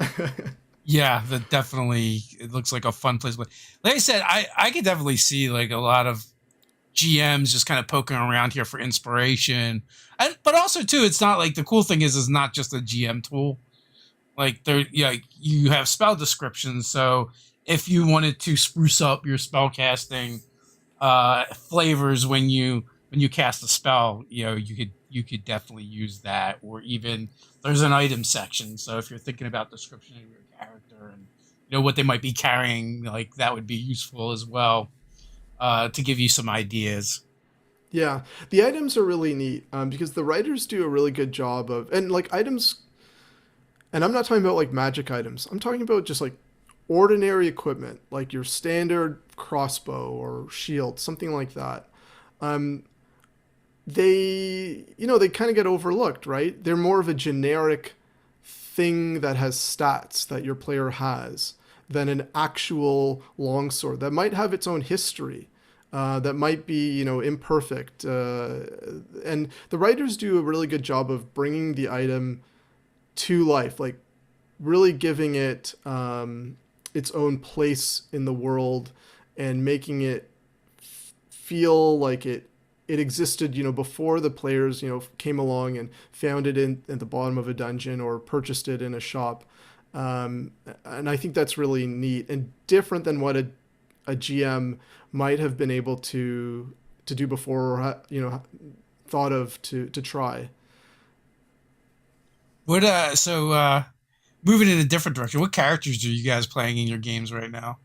Yeah, that definitely, it looks like a fun place. But like I said, I could definitely see like a lot of GMs just kind of poking around here for inspiration. But also too, it's not like, the cool thing is not just a GM tool. Like you have spell descriptions. So if you wanted to spruce up your spell casting flavors when you cast a spell, you could definitely use that. Or even there's an item section. So if you're thinking about description of your character and what they might be carrying, like that would be useful as well, to give you some ideas. Yeah, the items are really neat because the writers do a really good job of, and like items, and I'm not talking about like magic items. I'm talking about just like ordinary equipment, like your standard crossbow or shield, something like that. They kind of get overlooked, right? They're more of a generic thing that has stats that your player has than an actual longsword that might have its own history, that might be imperfect, and the writers do a really good job of bringing the item to life, like really giving it its own place in the world and making it feel like it existed, before the players, came along and found it at the bottom of a dungeon or purchased it in a shop. And I think that's really neat and different than what a GM might have been able to do before, or thought of to try. Moving in a different direction, what characters are you guys playing in your games right now?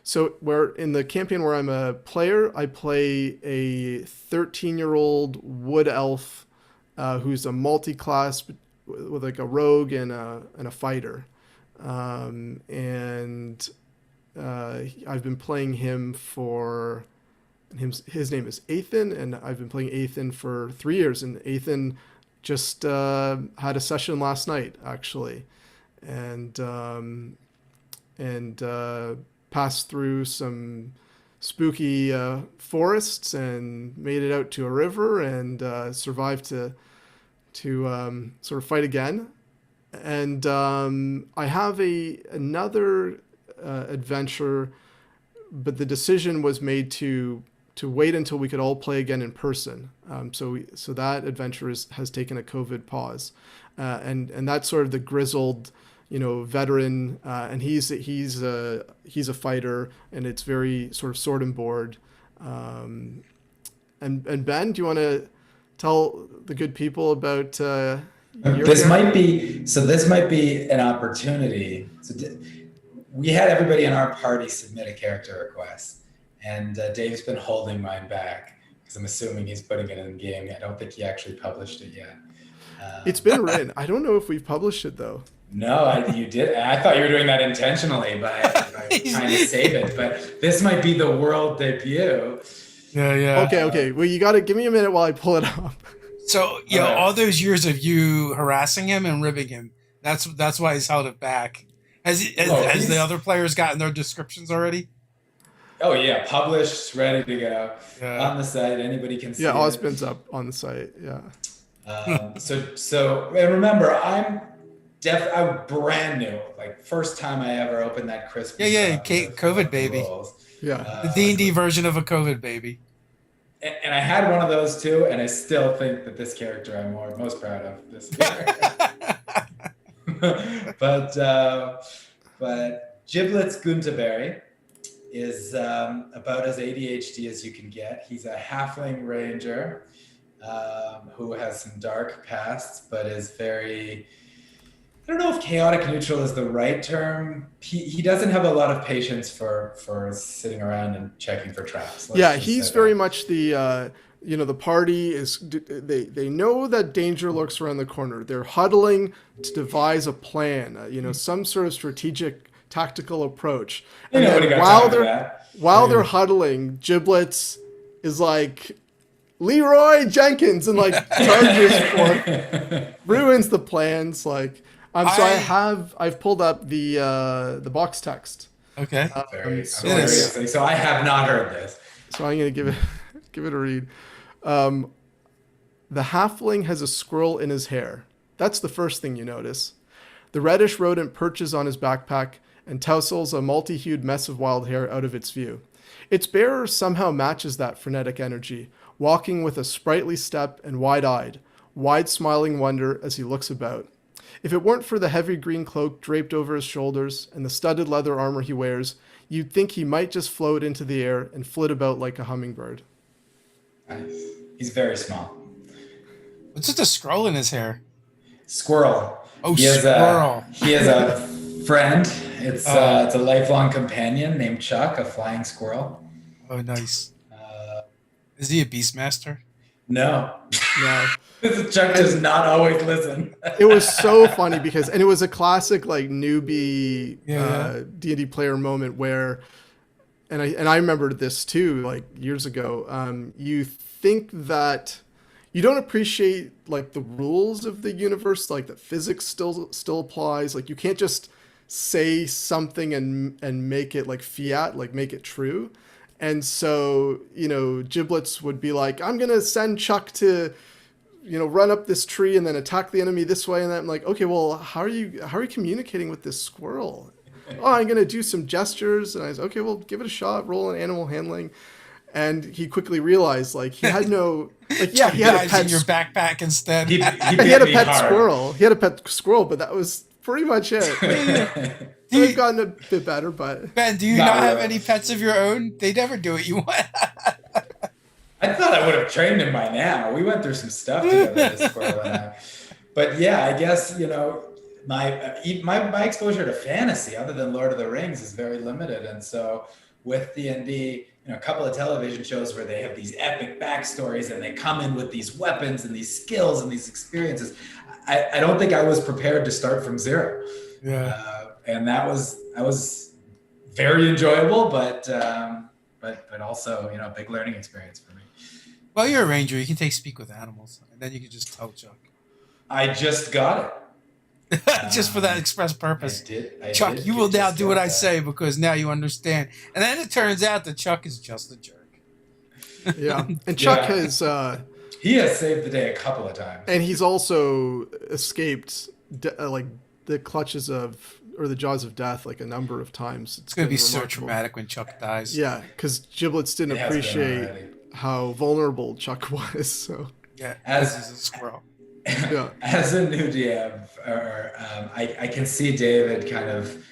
So where in the campaign where I'm a player, I play a 13-year-old wood elf who's a multi-class with like a rogue and a fighter, and I've been playing him for his name is Athan, and I've been playing Athan for 3 years, and Athan just had a session last night actually, and passed through some spooky forests and made it out to a river and survived to sort of fight again. And I have another adventure, but the decision was made to wait until we could all play again in person. So that adventure has taken a COVID pause, and that's sort of the grizzled, veteran, and he's a fighter, and it's very sort of sword and board. And Ben, do you want to tell the good people about this might be an opportunity. So we had everybody in our party submit a character request, and Dave's been holding mine back because I'm assuming he's putting it in the game. I don't think he actually published it yet. It's been written. I don't know if we've published it though. No, you did. I thought you were doing that intentionally by trying to save it, but this might be the world debut. Yeah. Okay. Well, you got to give me a minute while I pull it up. So, all those years of you harassing him and ribbing him, that's why he's held it back. Has the other players gotten their descriptions already? Oh yeah, published, ready to go Yeah. on the site. Anybody can see Yeah, it. Ozpin's up on the site. Yeah. So and remember, I'm brand new. Like first time I ever opened that crispy. Yeah. copy of COVID the baby. rules. Yeah. The D&D version of a COVID baby. And I had one of those too, and I still think that this character I'm most proud of this year. but Giblets Gunterberry is about as ADHD as you can get. He's a halfling ranger who has some dark pasts, but is very, I don't know if chaotic neutral is the right term. He doesn't have a lot of patience for sitting around and checking for traps. Yeah, he's very much the the party is they know that danger lurks around the corner. They're huddling to devise a plan, some sort of strategic tactical approach. And then while they're huddling, Giblets is like Leroy Jenkins and like charges forth, ruins the plans. Like I've pulled up the box text. Okay. So I have not heard this. So I'm gonna give it a read. The halfling has a squirrel in his hair. That's the first thing you notice. The reddish rodent perches on his backpack and tousles a multi-hued mess of wild hair out of its view. Its bearer somehow matches that frenetic energy, walking with a sprightly step and wide-eyed, wide-smiling wonder as he looks about. If it weren't for the heavy green cloak draped over his shoulders and the studded leather armor he wears, you'd think he might just float into the air and flit about like a hummingbird. Nice. He's very small. What's with the scroll in his hair? Squirrel. Oh, squirrel. He has a friend. It's a lifelong companion named Chuck, a flying squirrel. Oh, nice. Is he a Beastmaster? No. Chuck does not always listen. It was so funny because it was a classic like newbie D&D player moment where, and I remembered this too, like years ago. You think that you don't appreciate like the rules of the universe, like that physics still applies. Like you can't just say something and make it like fiat, like make it true. And so, Giblets would be like, I'm going to send Chuck to, run up this tree and then attack the enemy this way. And I'm like, okay, well, how are you communicating with this squirrel? Oh, I'm going to do some gestures. And I was, okay, well, give it a shot, roll an animal handling. And he quickly realized, like, he had no, like, yeah, he had a pet in your backpack instead. He had a pet squirrel. He had a pet squirrel, but that was pretty much it. They've gotten a bit better, but Ben, do you not have any pets of your own? They never do what you want. I thought I would have trained him by now. We went through some stuff together, this squirrel and I. But yeah, I guess my exposure to fantasy, other than Lord of the Rings, is very limited, and so with D&D, a couple of television shows where they have these epic backstories and they come in with these weapons and these skills and these experiences. I don't think I was prepared to start from zero. Yeah. And that was very enjoyable, but also, a big learning experience for me. Well, you're a ranger. You can speak with animals, and then you can just tell Chuck. I just got it. Just for that express purpose. Chuck, you will now do what I say because now you understand. And then it turns out that Chuck is just a jerk. Yeah. And Chuck has... he has saved the day a couple of times. And he's also escaped like the clutches of... or the jaws of death like a number of times. It's going to be so traumatic when Chuck dies. Yeah, because Giblets didn't appreciate how vulnerable Chuck was. So yeah, as he's a squirrel. Yeah. As a new DM, I can see David kind of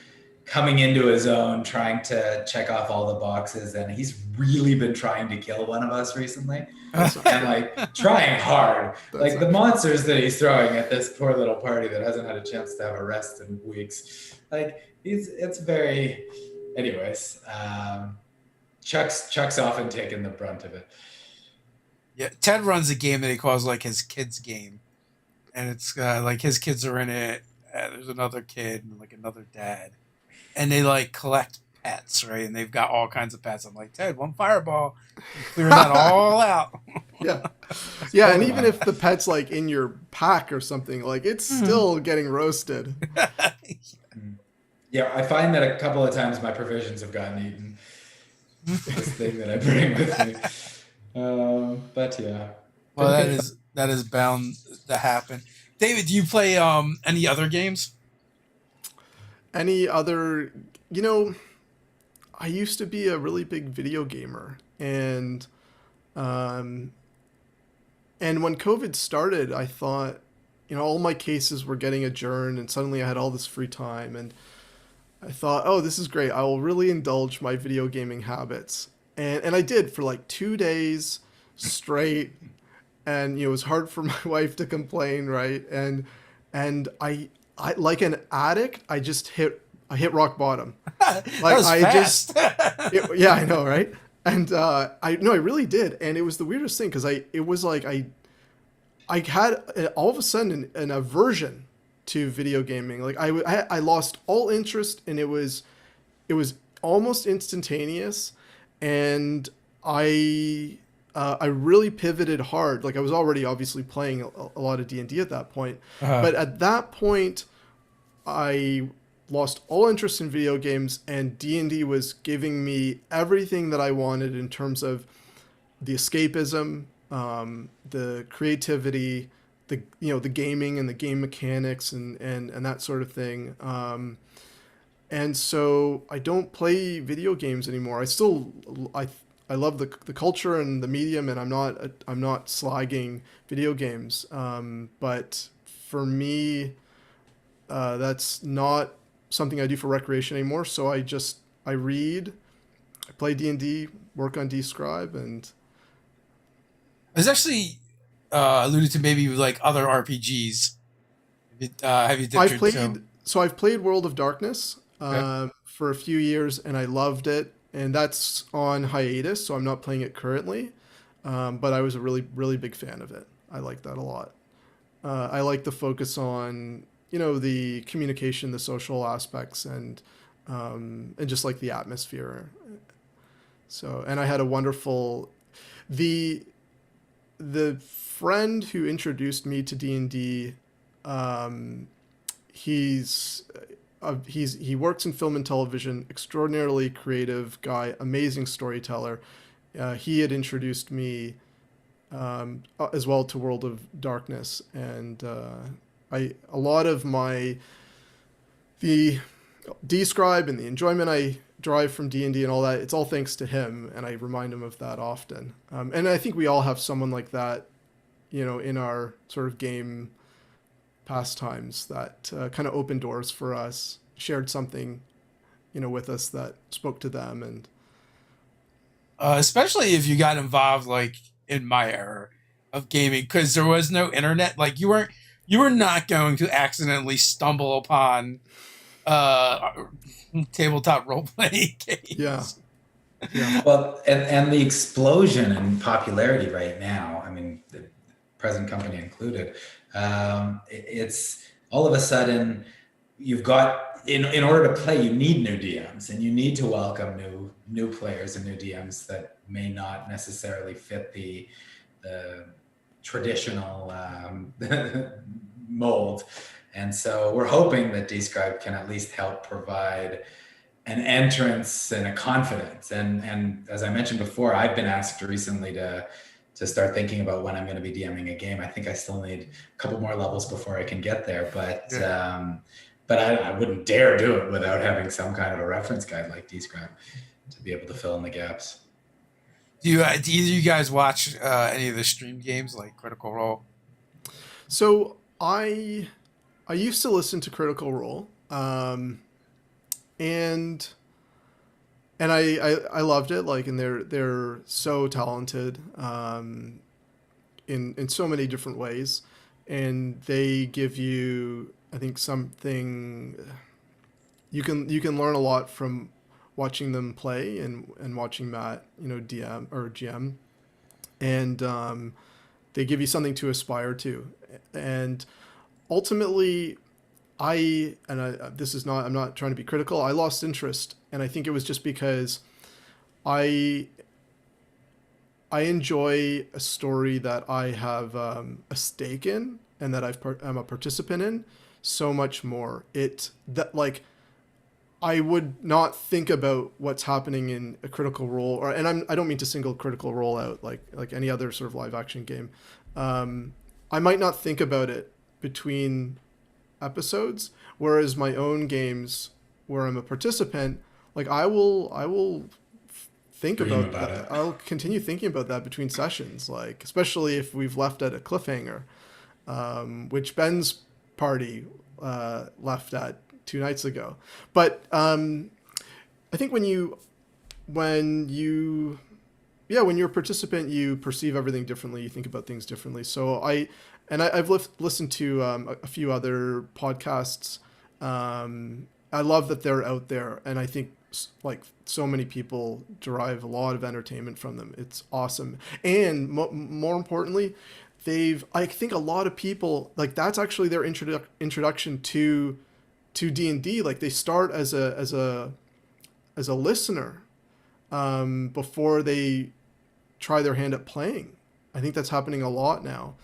coming into his own, trying to check off all the boxes, and he's really been trying to kill one of us recently. And like trying hard. Like the monsters that he's throwing at this poor little party that hasn't had a chance to have a rest in weeks. Like it's very, anyways. Chuck's often taken the brunt of it. Yeah, Ted runs a game that he calls like his kids game, and it's like his kids are in it. There's another kid and like another dad, and they like collect pets, right? And they've got all kinds of pets. I'm like, Ted, one fireball, clear that all out. Yeah, and even if the pet's like in your pack or something, like it's still getting roasted. Yeah, I find that a couple of times my provisions have gotten eaten. this thing that I bring with me. But yeah, Well, been good fun. that is bound to happen. David, do you play any other games? Any other, you know, I used to be a really big video gamer, um, and when COVID started, I thought, all my cases were getting adjourned, and suddenly I had all this free time, and I thought, oh, this is great. I will really indulge my video gaming habits, and I did for like 2 days straight, and it was hard for my wife to complain, right? And I like an addict, I hit rock bottom. That Like was I just fast. yeah, I know, right? And I no, I really did, and it was the weirdest thing because it was like I had all of a sudden an aversion to video gaming. Like I lost all interest, and it was almost instantaneous, and I really pivoted hard. Like I was already obviously playing a lot of D&D at that point, Uh, but at that point I lost all interest in video games, and D&D was giving me everything that I wanted in terms of the escapism, the creativity, the gaming and the game mechanics and that sort of thing. And so I don't play video games anymore. I love the culture and the medium, and I'm not slagging video games. But for me, that's not something I do for recreation anymore. So I read, I play D&D, work on Dscryb, and I was actually alluded to maybe like other RPGs. Have you dipped I've your toe? played World of Darkness Okay. for a few years, and I loved it. And that's on hiatus, so I'm not playing it currently. But I was a really really big fan of it. I like that a lot. I like the focus on the communication, the social aspects, and just like the atmosphere. So, and I had a wonderful the the friend who introduced me to D&D. Um, he works in film and television. Extraordinarily creative guy, amazing storyteller. He had introduced me as well to World of Darkness, and I a lot of the Dscryb and the enjoyment I derive from D&D and all that, it's all thanks to him, and I remind him of that often. And I think we all have someone like that, in our sort of game pastimes that kind of opened doors for us, shared something, with us that spoke to them. And Especially if you got involved like in my era of gaming, because there was no internet. Like you were not going to accidentally stumble upon uh, tabletop role playing yeah, games. yeah, Well, and the explosion in popularity right now, I mean, the present company included, it's all of a sudden you've got in order to play, you need new DMs and you need to welcome new players and new DMs that may not necessarily fit the traditional mold. And so we're hoping that Dscryb can at least help provide an entrance and a confidence. And as I mentioned before, I've been asked recently to start thinking about when I'm going to be DMing a game. I think I still need a couple more levels before I can get there, Yeah. but I wouldn't dare do it without having some kind of a reference guide like Dscryb to be able to fill in the gaps. Do either of you guys watch any of the stream games like Critical Role? so I used to listen to Critical Role, and I loved it. Like, and they're so talented, in so many different ways, and they give you, I think, something you can learn a lot from watching them play, and watching Matt, DM or GM, and they give you something to aspire to, and ultimately this is not, I'm not trying to be critical. I lost interest, and I think it was just because I I enjoy a story that I have a stake in, and that I'm a participant in so much more. It that like I would not think about what's happening in a Critical Role, I don't mean to single Critical Role out like any other sort of live action game. I might not think about it between episodes, whereas my own games where I'm a participant, like I will think Dream about about that. it. I'll continue thinking about that between sessions, like especially if we've left at a cliffhanger, which Ben's party left at 2 nights ago. But I think when you yeah, when you're a participant, you perceive everything differently. You think about things differently. I've listened to a few other podcasts. I love that they're out there, and I think like so many people derive a lot of entertainment from them. It's awesome, and more importantly, I think a lot of people like that's actually their introduction to D&D. Like they start as a listener before they try their hand at playing. I think that's happening a lot now,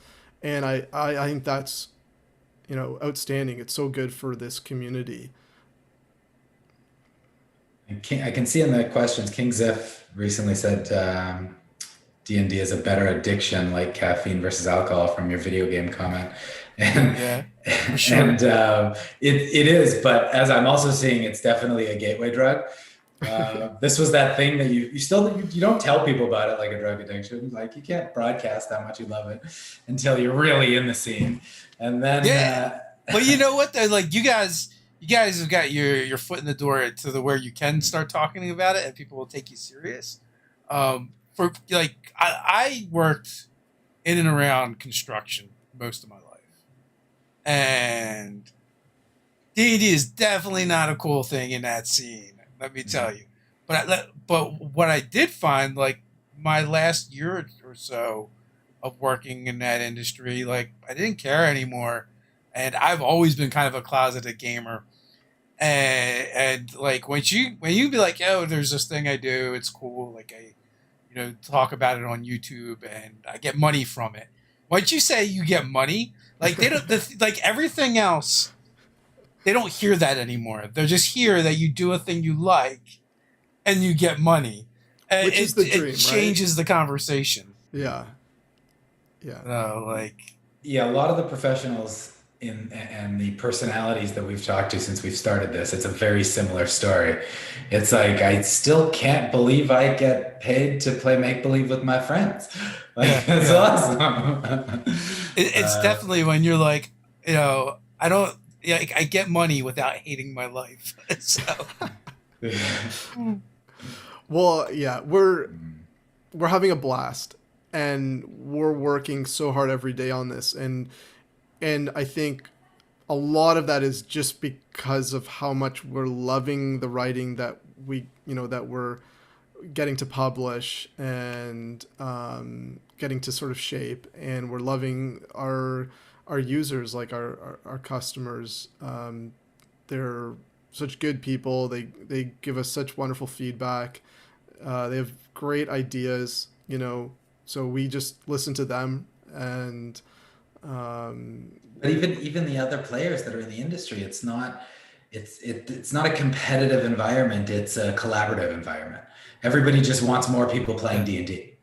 and I think that's outstanding. It's so good for this community. I can see in the questions, King Ziff recently said D&D is a better addiction, like caffeine versus alcohol, from your video game comment. And, Yeah, for sure. and it is, but as I'm also seeing, it's definitely a gateway drug. This was that thing that you don't tell people about it like a drug addiction. Like you can't broadcast how much you love it until you're really in the scene. And then But you know what though, like you guys have got your foot in the door to the where you can start talking about it and people will take you serious. For like I worked in and around construction most of my life, and D&D is definitely not a cool thing in that scene. Let me tell you. But what I did find, like my last year or so of working in that industry, like I didn't care anymore, and I've always been kind of a closeted gamer. And like when you be like, oh, there's this thing I do, it's cool. Like I talk about it on YouTube and I get money from it. Once you say you get money, like they don't like everything else. They don't hear that anymore. They're just hear that you do a thing you like and you get money. And Which is the dream, it changes right? the conversation. Yeah. Yeah. Yeah, a lot of the professionals and the personalities that we've talked to since we've started this, it's a very similar story. It's like I still can't believe I get paid to play make believe with my friends. Like it's awesome. It's definitely when you're like, I don't. Yeah, I get money without hating my life. So. Well, yeah, we're having a blast, and we're working so hard every day on this, and I think a lot of that is just because of how much we're loving the writing that we're getting to publish and getting to sort of shape, and we're loving our users, like our customers. They're such good people. They give us such wonderful feedback. They have great ideas, so we just listen to them. And but even the other players that are in the industry, it's not a competitive environment. It's a collaborative environment. Everybody just wants more people playing D&D.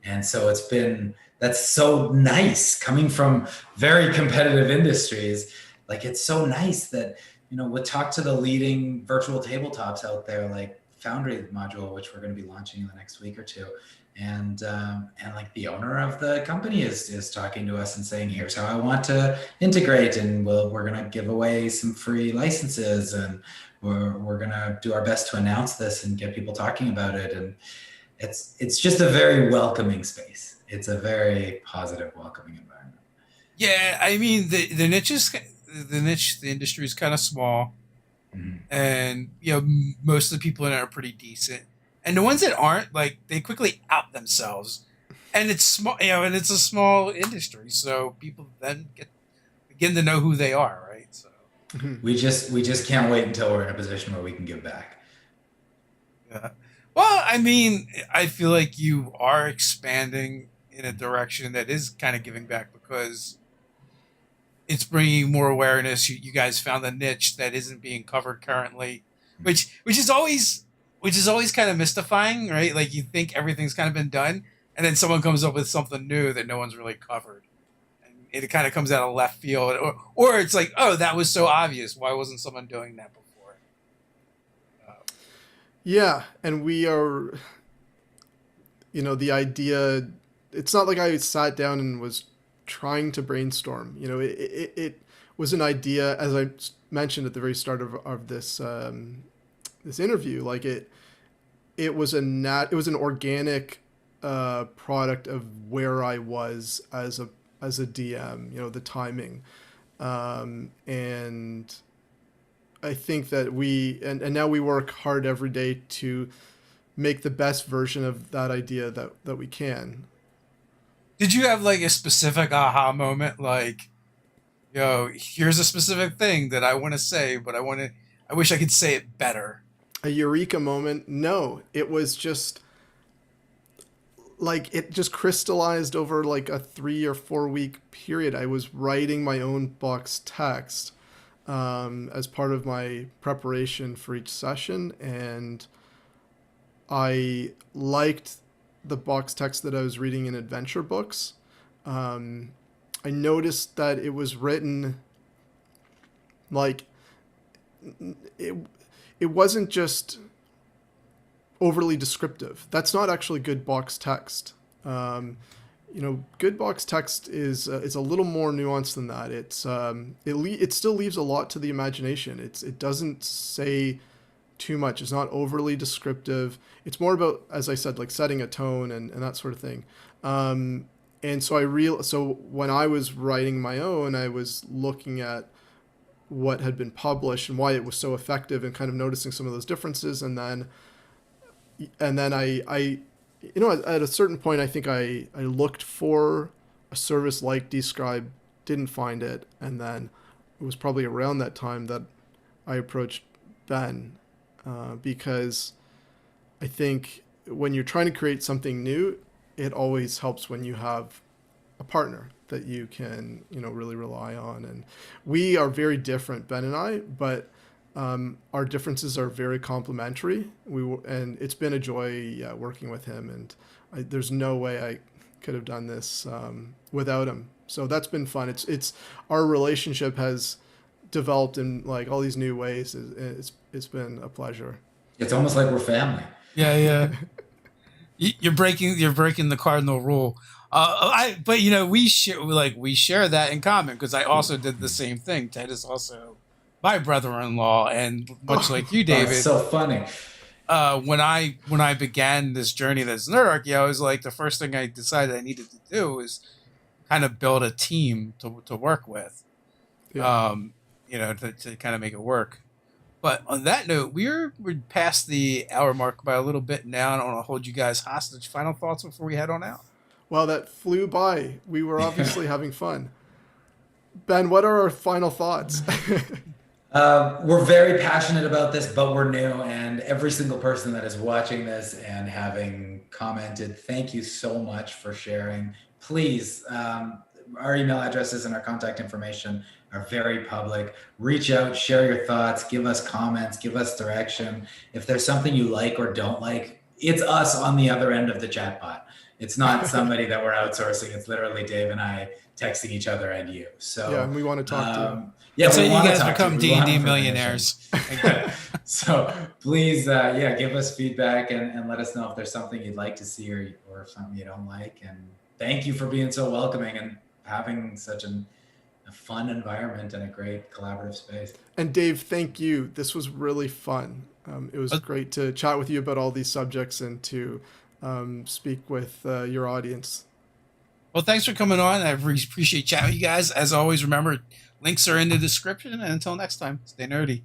And so that's so nice coming from very competitive industries. Like it's so nice that, we'll talk to the leading virtual tabletops out there, like Foundry module, which we're going to be launching in the next week or two. And like the owner of the company is talking to us and saying, here's how I want to integrate. And we're going to give away some free licenses, and we're going to do our best to announce this and get people talking about it. And it's just a very welcoming space. It's a very positive, welcoming environment. Yeah, I mean the industry is kind of small, and most of the people in it are pretty decent, and the ones that aren't, like they quickly out themselves, and it's small, and it's a small industry, so people then begin to know who they are, right? So we just can't wait until we're in a position where we can give back. Yeah. Well, I mean, I feel like you are expanding in a direction that is kind of giving back, because it's bringing more awareness. You guys found a niche that isn't being covered currently. which is always kind of mystifying, right? Like you think everything's kind of been done, and then someone comes up with something new that no one's really covered, and it kind of comes out of left field, or it's like, oh, that was so obvious. Why wasn't someone doing that before? Yeah, and we are, the idea. It's not like I sat down and was trying to brainstorm. It was an idea, as I mentioned at the very start of this this interview. Like it was an organic product of where I was as a DM. The timing, and I think that and now we work hard every day to make the best version of that idea that we can. Did you have like a specific aha moment, like, yo, here's a specific thing that I want to say, but I wish I could say it better? A eureka moment? No, it was just like it just crystallized over like a 3 or 4 week period. I was writing my own boxed text as part of my preparation for each session, and I liked the box text that I was reading in adventure books. I noticed that it was written like it wasn't just overly descriptive. That's not actually good box text. Good box text is a little more nuanced than that. It still leaves a lot to the imagination. It doesn't say too much. It's not overly descriptive. It's more about, as I said, like setting a tone and that sort of thing. And so when I was writing my own, I was looking at what had been published and why it was so effective, and kind of noticing some of those differences. And then I at a certain point, I think I looked for a service like Dscryb, didn't find it, and then it was probably around that time that I approached Ben, because I think when you're trying to create something new, it always helps when you have a partner that you can really rely on. And we are very different, Ben and I, but our differences are very complementary. And it's been a joy working with him, and there's no way I could have done this without him. So that's been fun. It's our relationship has developed in like all these new ways. It's been a pleasure. It's almost like we're family. Yeah. You're breaking the cardinal rule. But we share that in common, because I also did the same thing. Ted is also my brother-in-law, and much like you, David. That's so funny. When I began this journey that's Nerdarchy, I was like, the first thing I decided I needed to do is kind of build a team to work with, Yeah. to kind of make it work. But on that note, we're past the hour mark by a little bit now. I don't want to hold you guys hostage. Final thoughts before we head on out? Well, that flew by. We were obviously having fun. Ben, what are our final thoughts? We're very passionate about this, but we're new. And every single person that is watching this and having commented, thank you so much for sharing. Please, our email addresses and our contact information are very public. Reach out, share your thoughts, give us comments, give us direction. If there's something you like or don't like, it's us on the other end of the chatbot. It's not somebody that we're outsourcing. It's literally Dave and I texting each other and you. So yeah, and we want to talk to you. Yeah, so you guys talk become D&D millionaires. So please, give us feedback and let us know if there's something you'd like to see or something you don't like. And thank you for being so welcoming and having such a fun environment and a great collaborative space. And Dave, thank you. This was really fun. It was great to chat with you about all these subjects and to speak with your audience. Well, thanks for coming on. I appreciate chatting with you guys. As always, remember, links are in the description. And until next time, stay nerdy.